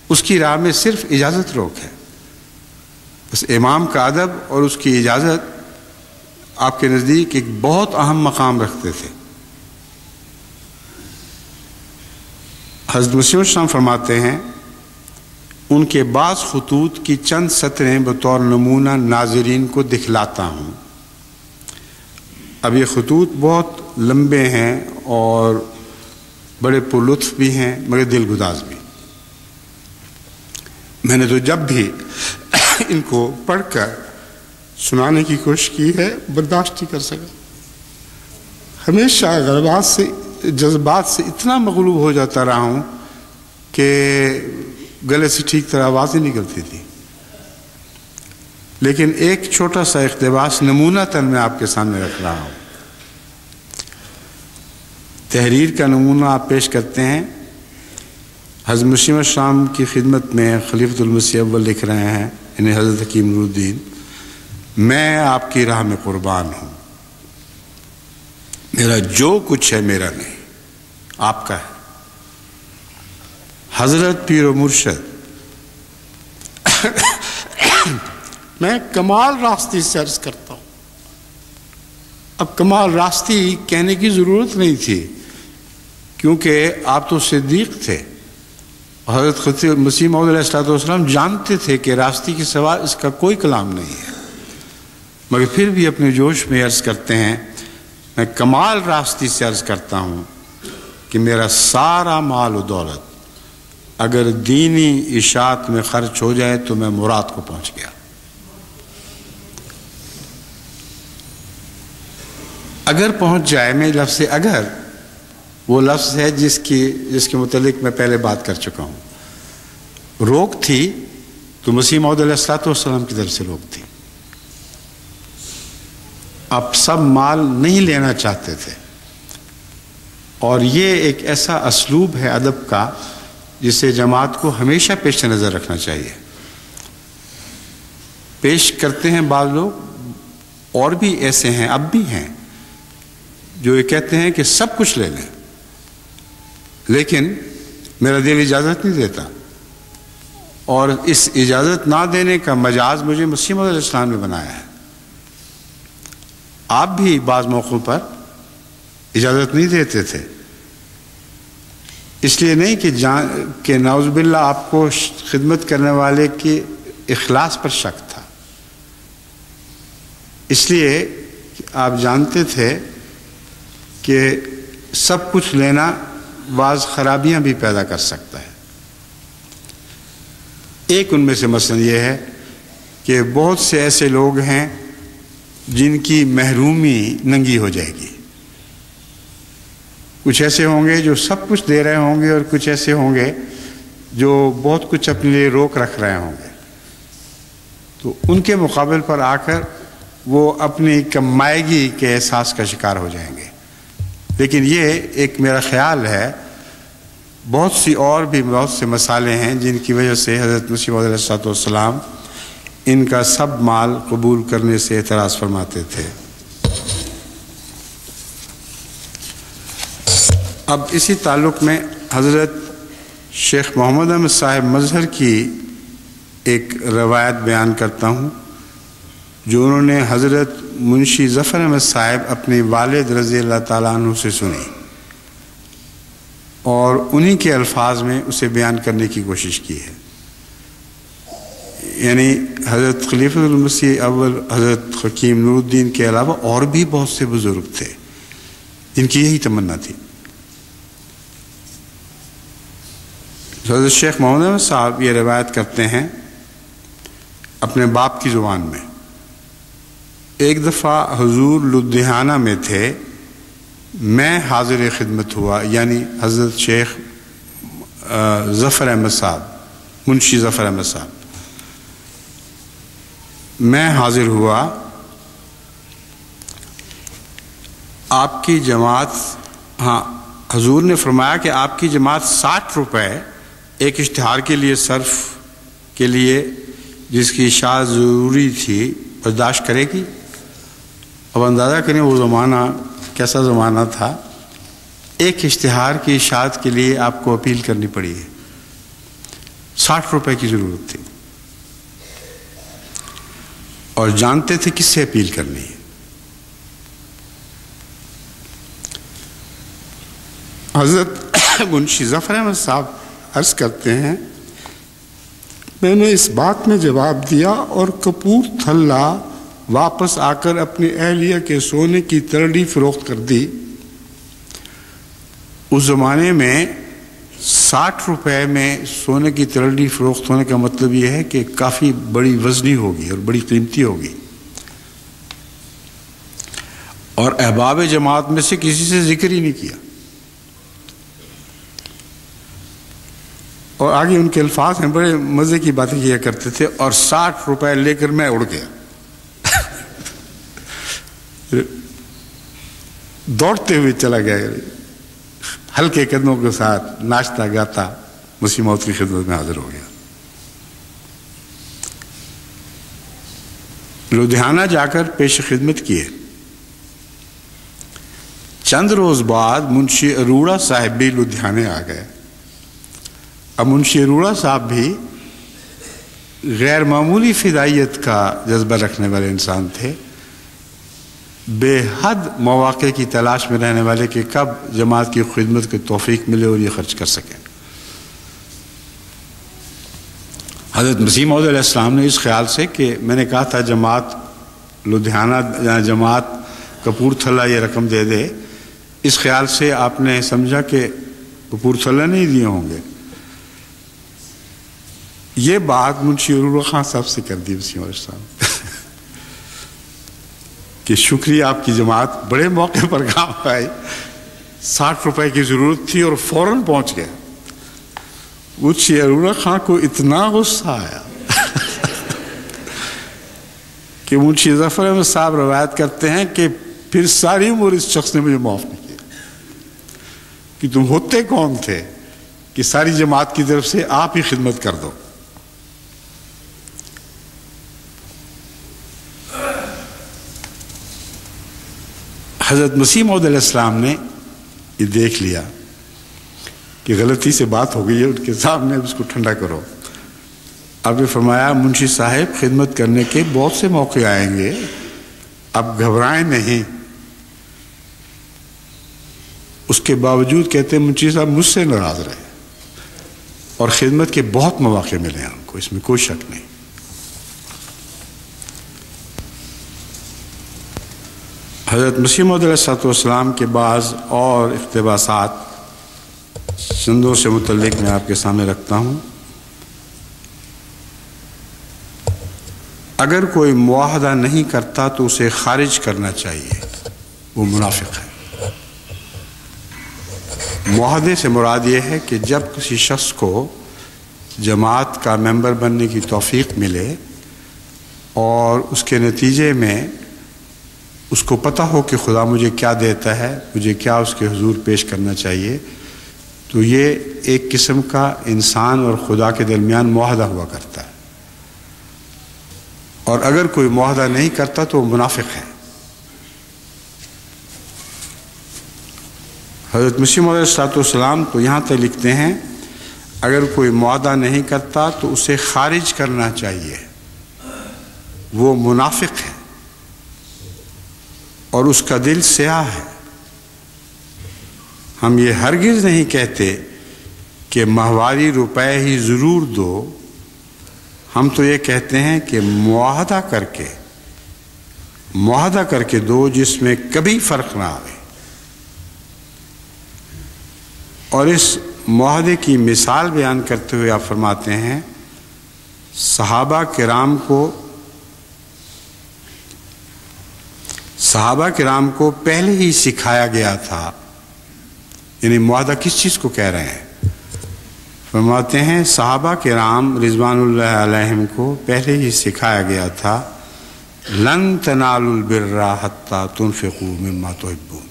اس کی راہ میں صرف اجازت روک ہے. بس امام کا ادب اور اس کی اجازت آپ کے نزدیک ایک بہت اہم مقام رکھتے تھے. حضرت مسیح السلام فرماتے ہیں ان کے بعض خطوط کی چند سطریں بطور نمونہ ناظرین کو دکھلاتا ہوں. اب یہ خطوط بہت لمبے ہیں اور بڑے پرلطف بھی ہیں مگر دل گداز بھی. میں نے تو جب بھی ان کو پڑھ کر سنانے کی کوشش کی ہے برداشت نہیں کر سکا. ہمیشہ جذبات سے اتنا مغلوب ہو جاتا رہا ہوں کہ گلے سے ٹھیک طرح آواز ہی نکلتی تھی. لیکن ایک چھوٹا سا اقتباس نمونہ تن میں آپ کے سامنے رکھ رہا ہوں. تحریر کا نمونہ آپ پیش کرتے ہیں. حضرت مسیح السلام کی خدمت میں خلیفۃ المسیح اول لکھ رہے ہیں، یعنی حضرت حکیم نور الدین، میں آپ کی راہ میں قربان ہوں. میرا جو کچھ ہے میرا نہیں، آپ کا ہے. حضرت پیر و مرشد، میں کمال راستی سے عرض کرتا ہوں. اب کمال راستی کہنے کی ضرورت نہیں تھی کیونکہ آپ تو صدیق تھے. حضرت مسیح موعود علیہ السلام جانتے تھے کہ راستی کے سوا اس کا کوئی کلام نہیں ہے، مگر پھر بھی اپنے جوش میں عرض کرتے ہیں میں کمال راستی سے عرض کرتا ہوں کہ میرا سارا مال و دولت اگر دینی اشاعت میں خرچ ہو جائے تو میں مراد کو پہنچ گیا. اگر پہنچ جائے، میں لفظ اگر وہ لفظ ہے جس کے متعلق میں پہلے بات کر چکا ہوں. روک تھی تو مسیح موعود علیہ السلام کی طرف سے روک تھی. آپ سب مال نہیں لینا چاہتے تھے، اور یہ ایک ایسا اسلوب ہے ادب کا جسے جماعت کو ہمیشہ پیش نظر رکھنا چاہیے. پیش کرتے ہیں بعض لوگ، اور بھی ایسے ہیں، اب بھی ہیں، جو یہ کہتے ہیں کہ سب کچھ لے لیں لیکن میرا دل اجازت نہیں دیتا، اور اس اجازت نہ دینے کا مجاز مجھے مسیح موعود علیہ السلام نے بنایا ہے. آپ بھی بعض موقعوں پر اجازت نہیں دیتے تھے، اس لیے نہیں کہ نعوذ باللہ آپ کو خدمت کرنے والے کے اخلاص پر شک تھا، اس لیے آپ جانتے تھے کہ سب کچھ لینا بعض خرابیاں بھی پیدا کر سکتا ہے. ایک ان میں سے مثلا یہ ہے کہ بہت سے ایسے لوگ ہیں جن کی محرومی ننگی ہو جائے گی. کچھ ایسے ہوں گے جو سب کچھ دے رہے ہوں گے، اور کچھ ایسے ہوں گے جو بہت کچھ اپنے لیے روک رکھ رہے ہوں گے. تو ان کے مقابل پر آ کر وہ اپنی کمائیگی کے احساس کا شکار ہو جائیں گے. لیکن یہ ایک میرا خیال ہے، بہت سے مسائل ہیں جن کی وجہ سے حضرت مسیح موعود علیہ السلام ان کا سب مال قبول کرنے سے اعتراض فرماتے تھے. اب اسی تعلق میں حضرت شیخ محمد احمد صاحب مظہر کی ایک روایت بیان کرتا ہوں جو انہوں نے حضرت منشی ظفر احمد صاحب اپنے والد رضی اللہ تعالیٰ عنہ سے سنی اور انہی کے الفاظ میں اسے بیان کرنے کی کوشش کی ہے. یعنی حضرت خلیفۃ المسیح اول حضرت حکیم نور الدین کے علاوہ اور بھی بہت سے بزرگ تھے جن کی یہی تمنا تھی. حضرت شیخ محمد احمد صاحب یہ روایت کرتے ہیں اپنے باپ کی زبان میں. ایک دفعہ حضور لدھیانہ میں تھے، میں حاضر خدمت ہوا، یعنی حضرت شیخ ظفر احمد صاحب، منشی ظفر احمد صاحب، میں حاضر ہوا. آپ کی جماعت، ہاں حضور نے فرمایا کہ آپ کی جماعت 60 روپے ایک اشتہار کے لیے صرف کے لیے جس کی اشاعت ضروری تھی برداشت کرے گی. اب اندازہ کریں وہ زمانہ کیسا زمانہ تھا. ایک اشتہار کی اشاعت کے لیے آپ کو اپیل کرنی پڑی ہے، 60 روپے کی ضرورت تھی اور جانتے تھے کس سے اپیل کرنی ہے. حضرت منشی ظفر احمد صاحب عرض کرتے ہیں میں نے اس بات میں جواب دیا اور کپورتھلا واپس آ کر اپنی اہلیہ کے سونے کی ترڑی فروخت کر دی. اس زمانے میں 60 روپے میں سونے کی ترڑی فروخت ہونے کا مطلب یہ ہے کہ کافی بڑی وزنی ہوگی اور بڑی قیمتی ہوگی. اور احباب جماعت میں سے کسی سے ذکر ہی نہیں کیا. اور آگے ان کے الفاظ ہیں، بڑے مزے کی باتیں کیا کرتے تھے. اور 60 روپے لے کر میں اڑ گیا، دوڑتے ہوئے چلا گیا، ہلکے قدموں کے ساتھ ناچتا گاتا مسیح موت کی خدمت میں حاضر ہو گیا. لدھیانہ جا کر پیش خدمت کیے. چند روز بعد منشی اروڑا صاحب بھی لدھیانے آ گئے. اب منشی اروڑا صاحب بھی غیر معمولی فدائیت کا جذبہ رکھنے والے انسان تھے، بے حد مواقع کی تلاش میں رہنے والے کہ کب جماعت کی خدمت کی توفیق ملے اور یہ خرچ کر سکیں. حضرت مسیح موعود علیہ السلام نے اس خیال سے کہ میں نے کہا تھا جماعت لدھیانہ جماعت کپورتھلا یہ رقم دے دے، اس خیال سے آپ نے سمجھا کہ کپورتھلا نہیں دیے ہوں گے. یہ بات منشی اروڑا خان صاحب سے کر دی مسیح موعود صاحب کہ شکریہ آپ کی جماعت بڑے موقع پر کام آئی، 60 روپے کی ضرورت تھی اور فوراً پہنچ گئے. منشی اروڑا خان کو اتنا غصہ آیا کہ منشی ظفر احمد صاحب روایت کرتے ہیں کہ پھر ساری عمر اس شخص نے مجھے معاف نہیں کیا کہ تم ہوتے کون تھے کہ ساری جماعت کی طرف سے آپ ہی خدمت کر دو. حضرت مسیح موعود علیہ السلام نے یہ دیکھ لیا کہ غلطی سے بات ہو گئی ہے، ان کے سامنے اس کو ٹھنڈا کرو. اب یہ فرمایا منشی صاحب خدمت کرنے کے بہت سے موقع آئیں گے، اب گھبرائیں نہیں. اس کے باوجود کہتے ہیں منشی صاحب مجھ سے ناراض رہے اور خدمت کے بہت مواقع ملے ہیں ان کو، اس میں کوئی شک نہیں. حضرت مسیح موعود علیہ السلام کے بعض اور اقتباسات چندوں سے متعلق میں آپ کے سامنے رکھتا ہوں. اگر کوئی معاہدہ نہیں کرتا تو اسے خارج کرنا چاہیے، وہ منافق ہے. معاہدے سے مراد یہ ہے کہ جب کسی شخص کو جماعت کا ممبر بننے کی توفیق ملے اور اس کے نتیجے میں اس کو پتہ ہو کہ خدا مجھے کیا دیتا ہے، مجھے کیا اس کے حضور پیش کرنا چاہیے، تو یہ ایک قسم کا انسان اور خدا کے درمیان معاہدہ ہوا کرتا ہے. اور اگر کوئی معاہدہ نہیں کرتا تو وہ منافق ہے. حضرت مسیح موعود علیہ السلام تو یہاں تک لکھتے ہیں اگر کوئی معاہدہ نہیں کرتا تو اسے خارج کرنا چاہیے، وہ منافق ہے. اور اس کا دل سیاہ ہے. ہم یہ ہرگز نہیں کہتے کہ ماہواری روپے ہی ضرور دو. ہم تو یہ کہتے ہیں کہ معاہدہ کر کے دو جس میں کبھی فرق نہ آئے. اور اس معاہدے کی مثال بیان کرتے ہوئے آپ فرماتے ہیں صحابہ کرام کو پہلے ہی سکھایا گیا تھا. یعنی معاہدہ کس چیز کو کہہ رہے ہیں؟ فرماتے ہیں صحابہ کرام رضوان اللہ علیہم کو پہلے ہی سکھایا گیا تھا لن تنالوا البر حتی تنفقوا مما تحبون،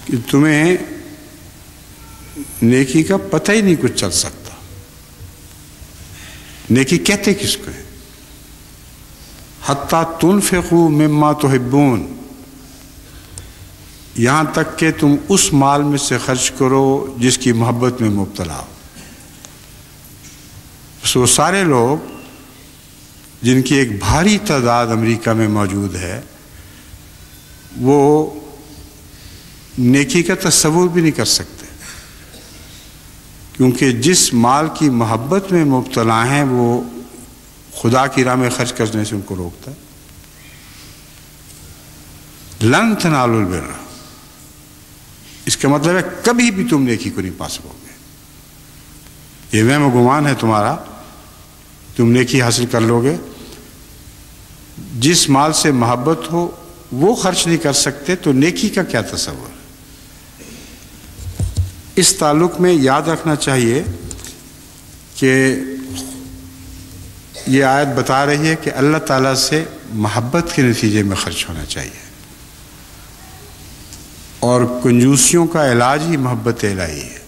کہ تمہیں نیکی کا پتہ ہی نہیں کچھ چل سکتا. نیکی کہتے کس کو ہے؟ حتی تنفقوا مما تحبون، یہاں تک کہ تم اس مال میں سے خرچ کرو جس کی محبت میں مبتلا ہو. وہ سارے لوگ جن کی ایک بھاری تعداد امریکہ میں موجود ہے وہ نیکی کا تصور بھی نہیں کر سکتے، کیونکہ جس مال کی محبت میں مبتلا ہیں وہ خدا کی راہ میں خرچ کرنے سے ان کو روکتا ہے. لن تنالوا البر، اس کا مطلب ہے کبھی بھی تم نیکی کو نہیں پا سکو گے. یہ وہم و گمان ہے تمہارا، تم نیکی حاصل کر لو گے. جس مال سے محبت ہو وہ خرچ نہیں کر سکتے تو نیکی کا کیا تصور؟ اس تعلق میں یاد رکھنا چاہیے کہ یہ آیت بتا رہی ہے کہ اللہ تعالیٰ سے محبت کے نتیجے میں خرچ ہونا چاہیے، اور کنجوسیوں کا علاج ہی محبت الہی ہے.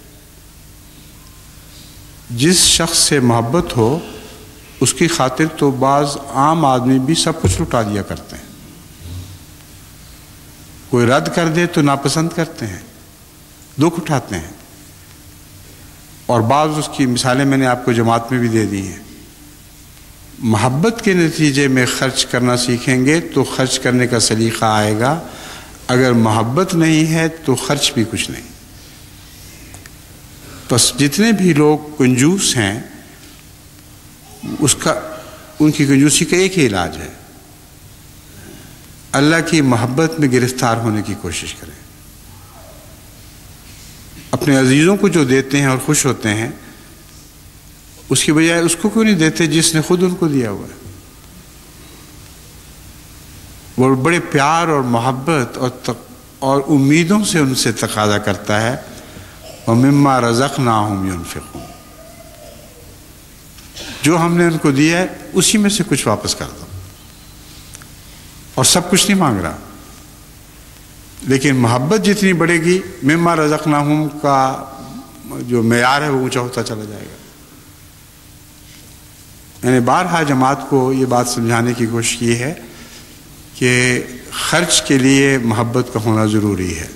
جس شخص سے محبت ہو اس کی خاطر تو بعض عام آدمی بھی سب کچھ لٹا دیا کرتے ہیں. کوئی رد کر دے تو ناپسند کرتے ہیں، دکھ اٹھاتے ہیں. اور بعض اس کی مثالیں میں نے آپ کو جماعت میں بھی دے دی ہیں. محبت کے نتیجے میں خرچ کرنا سیکھیں گے تو خرچ کرنے کا سلیقہ آئے گا. اگر محبت نہیں ہے تو خرچ بھی کچھ نہیں. بس جتنے بھی لوگ کنجوس ہیں ان کی کنجوسی کا ایک ہی علاج ہے، اللہ کی محبت میں گرفتار ہونے کی کوشش کریں. اپنے عزیزوں کو جو دیتے ہیں اور خوش ہوتے ہیں اس کی بجائے اس کو کیوں نہیں دیتے جس نے خود ان کو دیا ہوا ہے؟ وہ بڑے پیار اور محبت اور امیدوں سے ان سے تقاضا کرتا ہے وَمِمَّا رَزَقْنَاهُمْ يُنْفِقُونَ، جو ہم نے ان کو دیا ہے اسی میں سے کچھ واپس کر دو. اور سب کچھ نہیں مانگ رہا، لیکن محبت جتنی بڑھے گی مما رزقناہم کا جو معیار ہے وہ اونچا ہوتا چلا جائے گا. میں نے بارہا جماعت کو یہ بات سمجھانے کی کوشش کی ہے کہ خرچ کے لیے محبت کا ہونا ضروری ہے.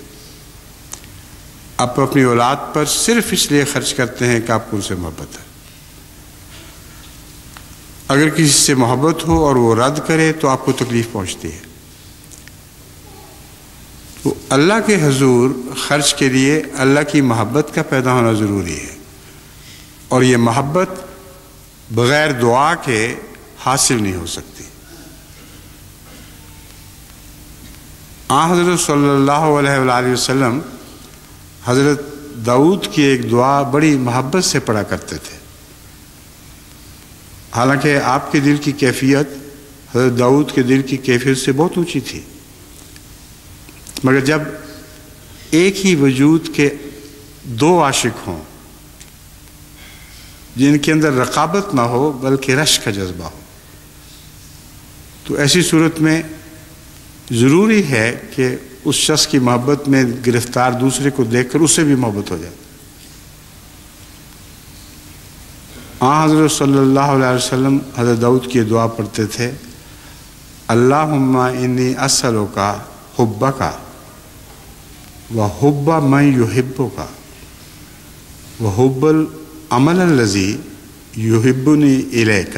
آپ اپنی اولاد پر صرف اس لیے خرچ کرتے ہیں کہ آپ کو ان سے محبت ہے. اگر کسی سے محبت ہو اور وہ رد کرے تو آپ کو تکلیف پہنچتی ہے. تو اللہ کے حضور خرچ کے لیے اللہ کی محبت کا پیدا ہونا ضروری ہے، اور یہ محبت بغیر دعا کے حاصل نہیں ہو سکتی. حضرت صلی اللہ علیہ وآلہ وسلم حضرت داؤد کی ایک دعا بڑی محبت سے پڑھا کرتے تھے. حالانکہ آپ کے دل کی کیفیت حضرت داؤد کے دل کی کیفیت سے بہت اونچی تھی، مگر جب ایک ہی وجود کے دو عاشق ہوں جن کے اندر رقابت نہ ہو بلکہ رشک کا جذبہ ہو، تو ایسی صورت میں ضروری ہے کہ اس شخص کی محبت میں گرفتار دوسرے کو دیکھ کر اس سے بھی محبت ہو جائے. حضرت صلی اللہ علیہ وسلم حضرت داؤد کی دعا پڑھتے تھے اللہم انی اسألک حبک وحب من یحبک وحب العمل الذی یحبنی الیک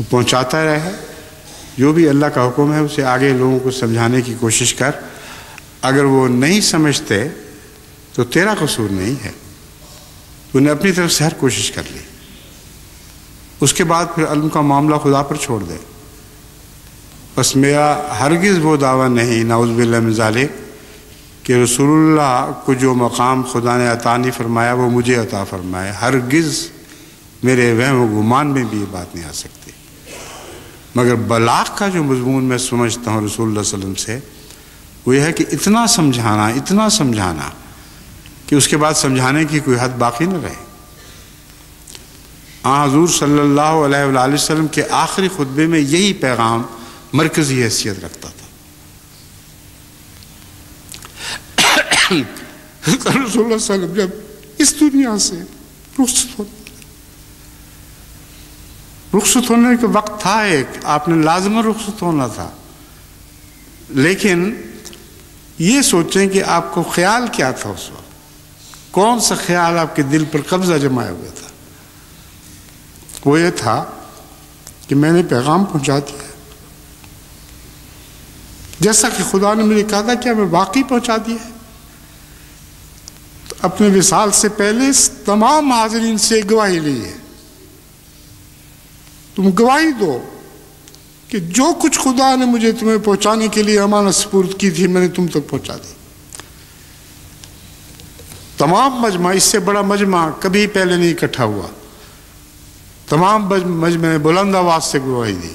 وہ پہنچاتا رہے. جو بھی اللہ کا حکم ہے اسے آگے لوگوں کو سمجھانے کی کوشش کر. اگر وہ نہیں سمجھتے تو تیرا قصور نہیں ہے، تو نے اپنی طرف سے ہر کوشش کر لی. اس کے بعد پھر علم کا معاملہ خدا پر چھوڑ دے. بس میرا ہرگز وہ دعویٰ نہیں، نعوذ باللہ من ذالک، کہ رسول اللہ کو جو مقام خدا نے عطا نہیں فرمایا وہ مجھے عطا فرمائے. ہرگز میرے وہم و گمان میں بھی یہ بات نہیں آ سکتی. مگر بلاغ کا جو مضمون میں سمجھتا ہوں رسول اللہ صلی اللہ علیہ وسلم سے، وہ یہ ہے کہ اتنا سمجھانا کہ اس کے بعد سمجھانے کی کوئی حد باقی نہ رہے. حضور صلی اللہ علیہ وآلہ وسلم کے آخری خطبے میں یہی پیغام مرکزی حیثیت رکھتا تھا. رسول اللہ صلی اللہ علیہ وسلم جب اس دنیا سے رخصت ہونے کا وقت تھا، ایک آپ نے لازماً رخصت ہونا تھا، لیکن یہ سوچیں کہ آپ کو خیال کیا تھا اس وقت، کون سا خیال آپ کے دل پر قبضہ جمائے ہوئے تھا؟ وہ یہ تھا کہ میں نے پیغام پہنچا دیا، جیسا کہ خدا نے مجھے کہا تھا. کیا میں واقعی پہنچا دیا ہے؟ تو اپنے وصال سے پہلے تمام حاضرین سے گواہی لی ہے. تم گواہی دو کہ جو کچھ خدا نے مجھے تمہیں پہنچانے کے لیے امانت سپرد کی تھی میں نے تم تک پہنچا دی. تمام مجمع، اس سے بڑا مجمع کبھی پہلے نہیں اکٹھا ہوا، تمام مجمع نے بلند آواز سے گواہی دی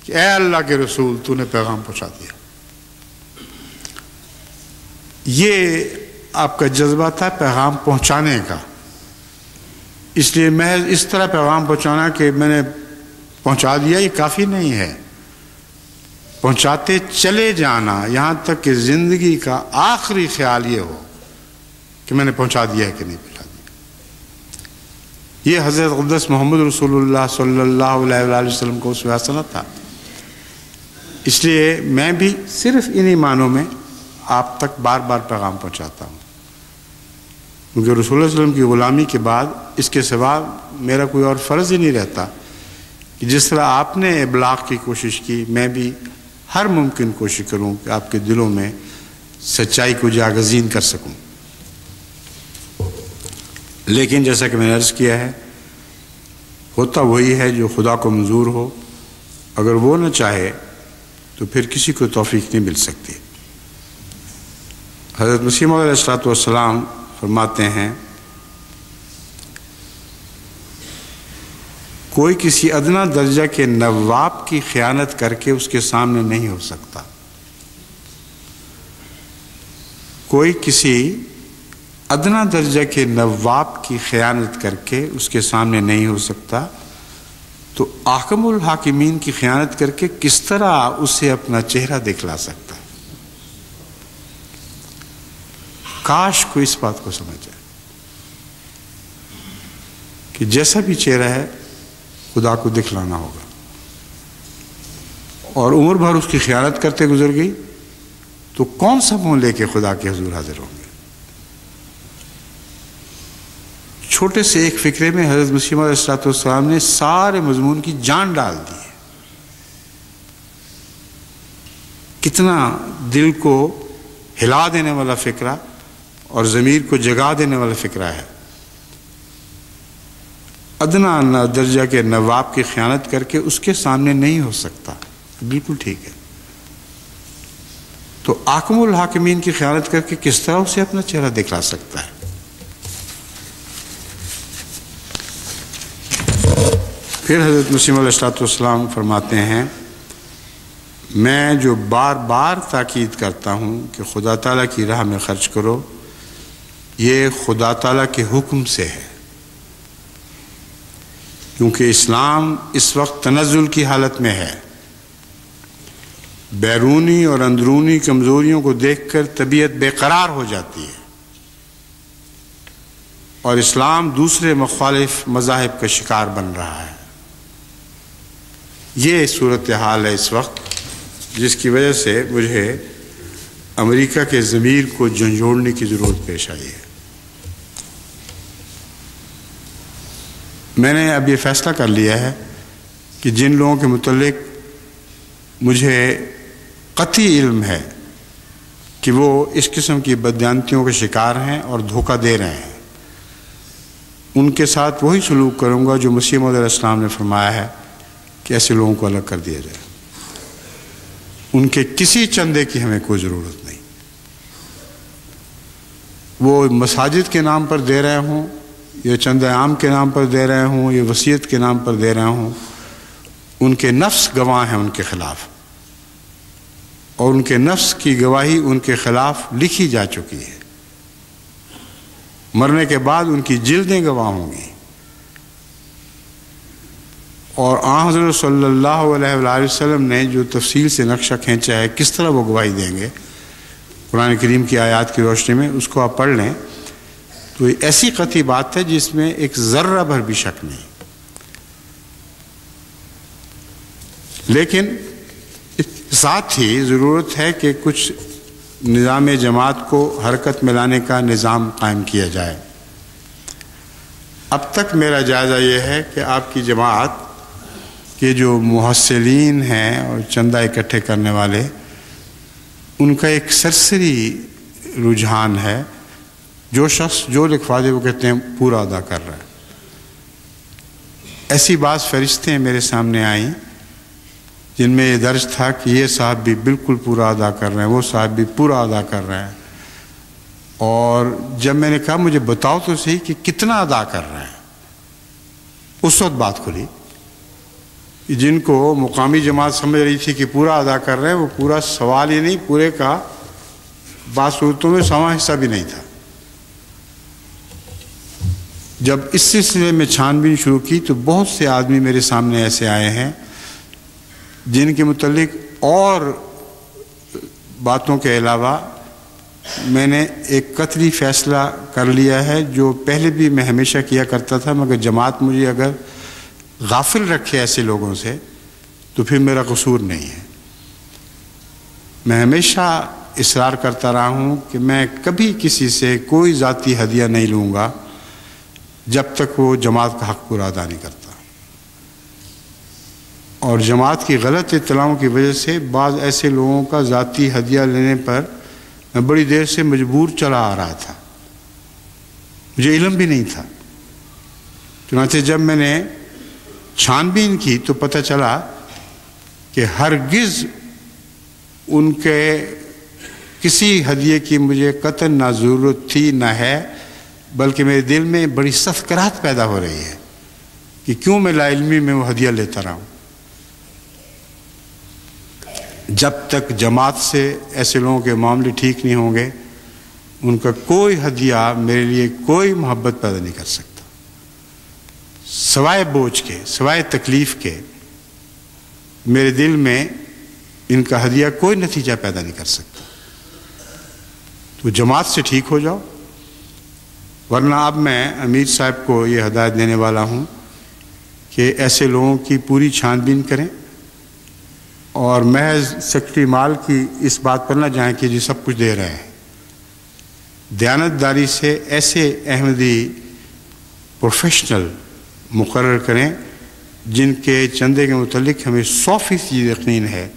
کہ اے اللہ کے رسول تو نے پیغام پہنچا دیا. یہ آپ کا جذبہ تھا پیغام پہنچانے کا. اس لیے محض اس طرح پیغام پہنچانا کہ میں نے پہنچا دیا یہ کافی نہیں ہے. پہنچاتے چلے جانا یہاں تک کہ زندگی کا آخری خیال یہ ہو کہ میں نے پہنچا دیا ہے کہ نہیں پہنچا دیا. یہ حضرت اقدس محمد رسول اللہ صلی اللہ علیہ وآلہ وسلم کو اسوہ حسنہ تھا. اس لیے میں بھی صرف انہی معنوں میں آپ تک بار بار پیغام پہنچاتا ہوں، کیونکہ رسول اللہ صلی اللہ علیہ وسلم کی غلامی کے بعد اس کے سوا میرا کوئی اور فرض ہی نہیں رہتا کہ جس طرح آپ نے ابلاغ کی کوشش کی میں بھی ہر ممکن کوشش کروں کہ آپ کے دلوں میں سچائی کو جاگزین کر سکوں. لیکن جیسا کہ میں نے عرض کیا ہے، ہوتا وہی ہے جو خدا کو منظور ہو. اگر وہ نہ چاہے تو پھر کسی کو توفیق نہیں مل سکتی. حضرت مسیح موعود علیہ السلام فرماتے ہیں کوئی کسی ادنا درجہ کے نواب کی خیانت کر کے اس کے سامنے نہیں ہو سکتا. کوئی کسی ادنا درجہ کے نواب کی خیانت کر کے اس کے سامنے نہیں ہو سکتا، تو احکم الحاکمین کی خیانت کر کے کس طرح اسے اپنا چہرہ دکھلا سکتا ہے؟ کاش کو اس بات کو سمجھ جائے کہ جیسا بھی چہرہ ہے خدا کو دکھلانا ہوگا. اور عمر بھر اس کی خیانت کرتے گزر گئی تو کون سا منہ لے کے خدا کے حضور حاضر ہوں گے؟ چھوٹے سے ایک فکرے میں حضرت مسیح موعود علیہ السلام نے سارے مضمون کی جان ڈال دی ہے. کتنا دل کو ہلا دینے والا فکرہ اور ضمیر کو جگا دینے والا فکرہ ہے. ادنا درجہ کے نواب کی خیانت کر کے اس کے سامنے نہیں ہو سکتا. بالکل ٹھیک ہے. تو احکم الحاکمین کی خیانت کر کے کس طرح اسے اپنا چہرہ دکھلا سکتا ہے؟ پھر حضرت مسیح علیہ السلام فرماتے ہیں میں جو بار بار تاکید کرتا ہوں کہ خدا تعالیٰ کی راہ میں خرچ کرو، یہ خدا تعالیٰ کے حکم سے ہے، کیونکہ اسلام اس وقت تنزل کی حالت میں ہے. بیرونی اور اندرونی کمزوریوں کو دیکھ کر طبیعت بے قرار ہو جاتی ہے اور اسلام دوسرے مخالف مذاہب کا شکار بن رہا ہے. یہ صورتحال ہے اس وقت، جس کی وجہ سے مجھے امریکہ کے ضمیر کو جھنجھوڑنے کی ضرورت پیش آئی ہے. میں نے اب یہ فیصلہ کر لیا ہے کہ جن لوگوں کے متعلق مجھے قطعی علم ہے کہ وہ اس قسم کی بددیانتیوں کے شکار ہیں اور دھوکہ دے رہے ہیں، ان کے ساتھ وہی سلوک کروں گا جو مسیح موعود علیہ السلام نے فرمایا ہے کہ ایسے لوگوں کو الگ کر دیا جائے۔ ان کے کسی چندے کی ہمیں کوئی ضرورت نہیں، وہ مساجد کے نام پر دے رہے ہوں یا چندہ عام کے نام پر دے رہے ہوں یا وصیت کے نام پر دے رہے ہوں، ان کے نفس گواہ ہیں ان کے خلاف، اور ان کے نفس کی گواہی ان کے خلاف لکھی جا چکی ہے۔ مرنے کے بعد ان کی جلدیں گواہ ہوں گی، اور آن حضرت صلی اللہ علیہ وآلہ وسلم نے جو تفصیل سے نقشہ کھینچا ہے کس طرح وہ گواہی دیں گے قرآن کریم کی آیات کی روشنی میں، اس کو آپ پڑھ لیں تو یہ ایسی قطعی بات ہے جس میں ایک ذرہ بھر بھی شک نہیں۔ لیکن ساتھ ہی ضرورت ہے کہ کچھ نظام جماعت کو حرکت میں لانے کا نظام قائم کیا جائے۔ اب تک میرا جائزہ یہ ہے کہ آپ کی جماعت کے جو محصلین ہیں اور چندہ اکٹھے کرنے والے، ان کا ایک سرسری رجحان ہے، جو شخص جو لکھوا دے وہ کہتے ہیں پورا ادا کر رہا ہے۔ ایسی بعض فہرستیں میرے سامنے آئیں جن میں یہ درج تھا کہ یہ صاحب بھی بالکل پورا ادا کر رہے ہیں، وہ صاحب بھی پورا ادا کر رہے ہیں، اور جب میں نے کہا مجھے بتاؤ تو صحیح کہ کتنا ادا کر رہے ہیں، اس وقت بات کھلی۔ جن کو مقامی جماعت سمجھ رہی تھی کہ پورا ادا کر رہے ہیں، وہ پورا سوال ہی نہیں، پورے کا بعض صورتوں میں 100واں حصہ بھی نہیں تھا۔ جب اس سلسلے میں چھان بین شروع کی تو بہت سے آدمی میرے سامنے ایسے آئے ہیں جن کے متعلق اور باتوں کے علاوہ میں نے ایک قطعی فیصلہ کر لیا ہے، جو پہلے بھی میں ہمیشہ کیا کرتا تھا، مگر جماعت مجھے اگر غافل رکھے ایسے لوگوں سے تو پھر میرا قصور نہیں ہے۔ میں ہمیشہ اصرار کرتا رہا ہوں کہ میں کبھی کسی سے کوئی ذاتی ہدیہ نہیں لوں گا جب تک وہ جماعت کا حق پورا ادا نہیں کرتا، اور جماعت کی غلط اطلاعوں کی وجہ سے بعض ایسے لوگوں کا ذاتی ہدیہ لینے پر میں بڑی دیر سے مجبور چلا آ رہا تھا، مجھے علم بھی نہیں تھا۔ چنانچہ جب میں نے چھان بین کی تو پتہ چلا کہ ہرگز ان کے کسی ہدیے کی مجھے قطعاً نہ ضرورت تھی نہ ہے، بلکہ میرے دل میں بڑی سخت کراہت پیدا ہو رہی ہے کہ کیوں میں لا علمی میں وہ ہدیہ لیتا رہا ہوں۔ جب تک جماعت سے ایسے لوگوں کے معاملے ٹھیک نہیں ہوں گے، ان کا کوئی ہدیہ میرے لیے کوئی محبت پیدا نہیں کر سکتا، سوائے بوجھ کے، سوائے تکلیف کے۔ میرے دل میں ان کا ہدیہ کوئی نتیجہ پیدا نہیں کر سکتا۔ تو جماعت سے ٹھیک ہو جاؤ، ورنہ اب میں امیر صاحب کو یہ ہدایت دینے والا ہوں کہ ایسے لوگوں کی پوری چھان بین کریں، اور محض سیکرٹری مال کی اس بات پر نہ جائیں کہ جی سب کچھ دے رہے ہیں۔ دیانتداری سے ایسے احمدی پروفیشنل مقرر کریں جن کے چندے کے متعلق ہمیں 100% یقین ہے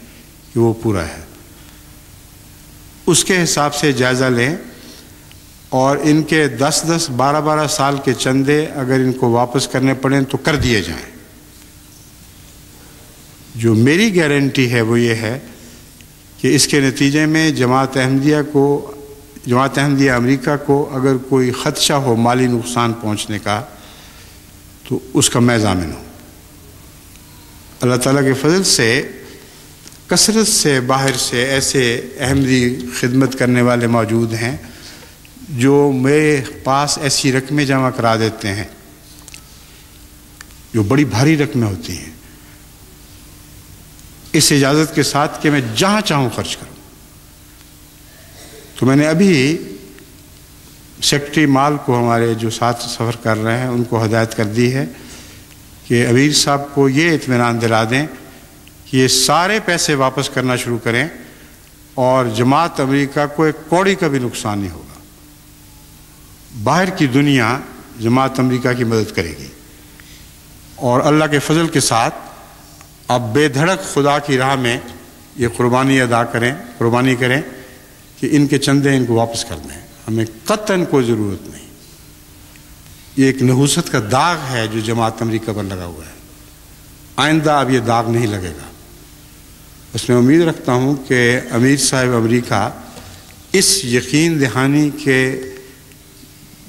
کہ وہ پورا ہے، اس کے حساب سے جائزہ لیں، اور ان کے 10-10 12-12 سال کے چندے اگر ان کو واپس کرنے پڑیں تو کر دیے جائیں۔ جو میری گارنٹی ہے وہ یہ ہے کہ اس کے نتیجے میں جماعت احمدیہ امریکہ کو اگر کوئی خدشہ ہو مالی نقصان پہنچنے کا تو اس کا میں ضامن ہوں۔ اللہ تعالیٰ کے فضل سے کثرت سے باہر سے ایسے احمدی خدمت کرنے والے موجود ہیں جو میرے پاس ایسی رقمیں جمع کرا دیتے ہیں جو بڑی بھاری رقمیں ہوتی ہیں، اس اجازت کے ساتھ کہ میں جہاں چاہوں خرچ کروں۔ تو میں نے ابھی سیکرٹری مال کو، ہمارے جو ساتھ سفر کر رہے ہیں، ان کو ہدایت کر دی ہے کہ امیر صاحب کو یہ اطمینان دلا دیں کہ یہ سارے پیسے واپس کرنا شروع کریں، اور جماعت امریکہ کو ایک کوڑی کا بھی نقصان نہیں ہوگا۔ باہر کی دنیا جماعت امریکہ کی مدد کرے گی، اور اللہ کے فضل کے ساتھ اب بے دھڑک خدا کی راہ میں یہ قربانی کریں کہ ان کے چندے ان کو واپس کر دیں. ہمیں قطعاً کوئی ضرورت نہیں. یہ ایک نحوست کا داغ ہے جو جماعت امریکہ پر لگا ہوا ہے. آئندہ اب یہ داغ نہیں لگے گا. اس میں امید رکھتا ہوں کہ امیر صاحب امریکہ اس یقین دہانی کے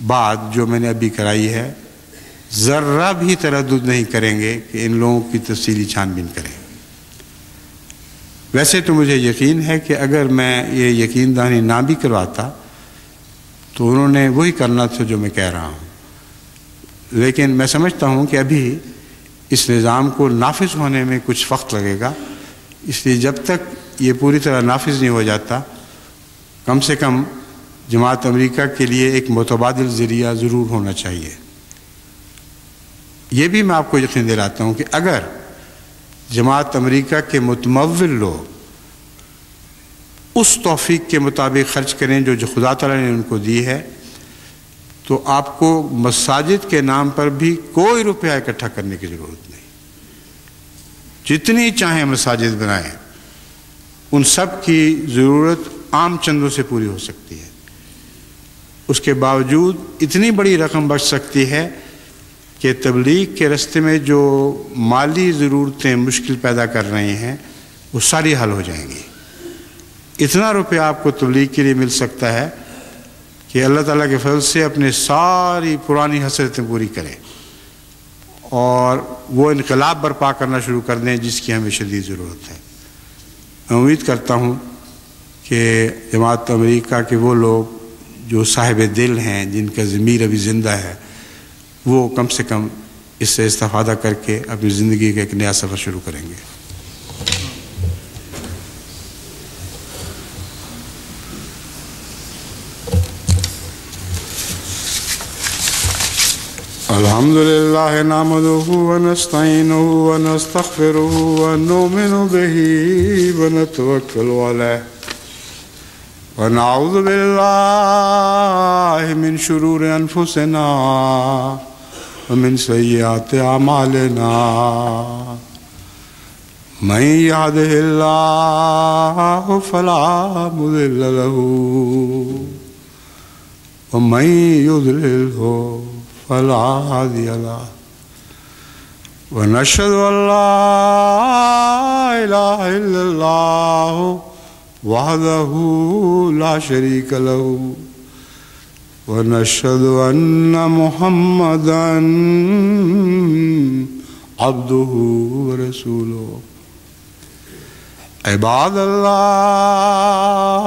بعد جو میں نے ابھی کرائی ہے ذرہ بھی تردد نہیں کریں گے کہ ان لوگوں کی تفصیلی چھان بین کریں. ویسے تو مجھے یقین ہے کہ اگر میں یہ یقین دہانی نہ بھی کرواتا تو انہوں نے وہی کرنا تھا جو میں کہہ رہا ہوں. لیکن میں سمجھتا ہوں کہ ابھی اس نظام کو نافذ ہونے میں کچھ وقت لگے گا. اس لیے جب تک یہ پوری طرح نافذ نہیں ہو جاتا کم سے کم جماعت امریکہ کے لیے ایک متبادل ذریعہ ضرور ہونا چاہیے. یہ بھی میں آپ کو یقین دلاتا ہوں کہ اگر جماعت امریکہ کے متمول لوگ اس توفیق کے مطابق خرچ کریں جو خدا تعالیٰ نے ان کو دی ہے تو آپ کو مساجد کے نام پر بھی کوئی روپیہ اکٹھا کرنے کی ضرورت نہیں. جتنی چاہیں مساجد بنائیں ان سب کی ضرورت عام چندوں سے پوری ہو سکتی ہے. اس کے باوجود اتنی بڑی رقم بچ سکتی ہے کہ تبلیغ کے راستے میں جو مالی ضرورتیں مشکل پیدا کر رہی ہیں وہ ساری حل ہو جائیں گی. اتنا روپیہ آپ کو تبلیغ کے لیے مل سکتا ہے کہ اللہ تعالیٰ کے فضل سے اپنے ساری پرانی حسرتیں پوری کریں اور وہ انقلاب برپا کرنا شروع کر دیں جس کی ہمیں شدید ضرورت ہے. میں امید کرتا ہوں کہ جماعت امریکہ کے وہ لوگ جو صاحب دل ہیں جن کا ضمیر ابھی زندہ ہے وہ کم سے کم اس سے استفادہ کر کے اپنی زندگی کا ایک نیا سفر شروع کریں گے. الحمد للہ نحمدہ ونستعینہ ونستغفرہ ونؤمن بہ ونتوکل علیہ ونعوذ باللہ من شرور انفسنا ومن سیئات اعمالنا من یہدہ اللہ فلا مضل لہ ومن یضللہ فلا هادي له ونشهد أن لا إله إلا الله وحده لا شريك له ونشهد أن محمدا عبده ورسوله. عباد الله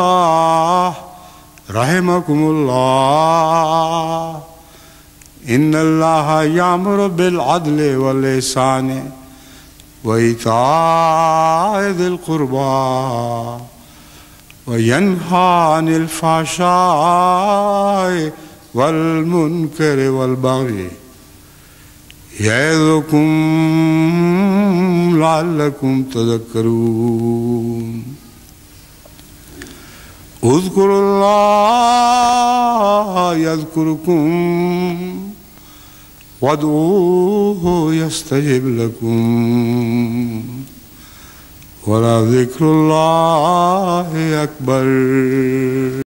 رحمكم الله ان اللہ یامر بالعدل والإحسان وإیتاء ذی القربى وینہی عن الفحشاء والمنکر والبغی یعظکم لعلکم تذکرون. اذکروا اللہ یذکرکم وادعوه يستجب لكم ولذكر الله أكبر.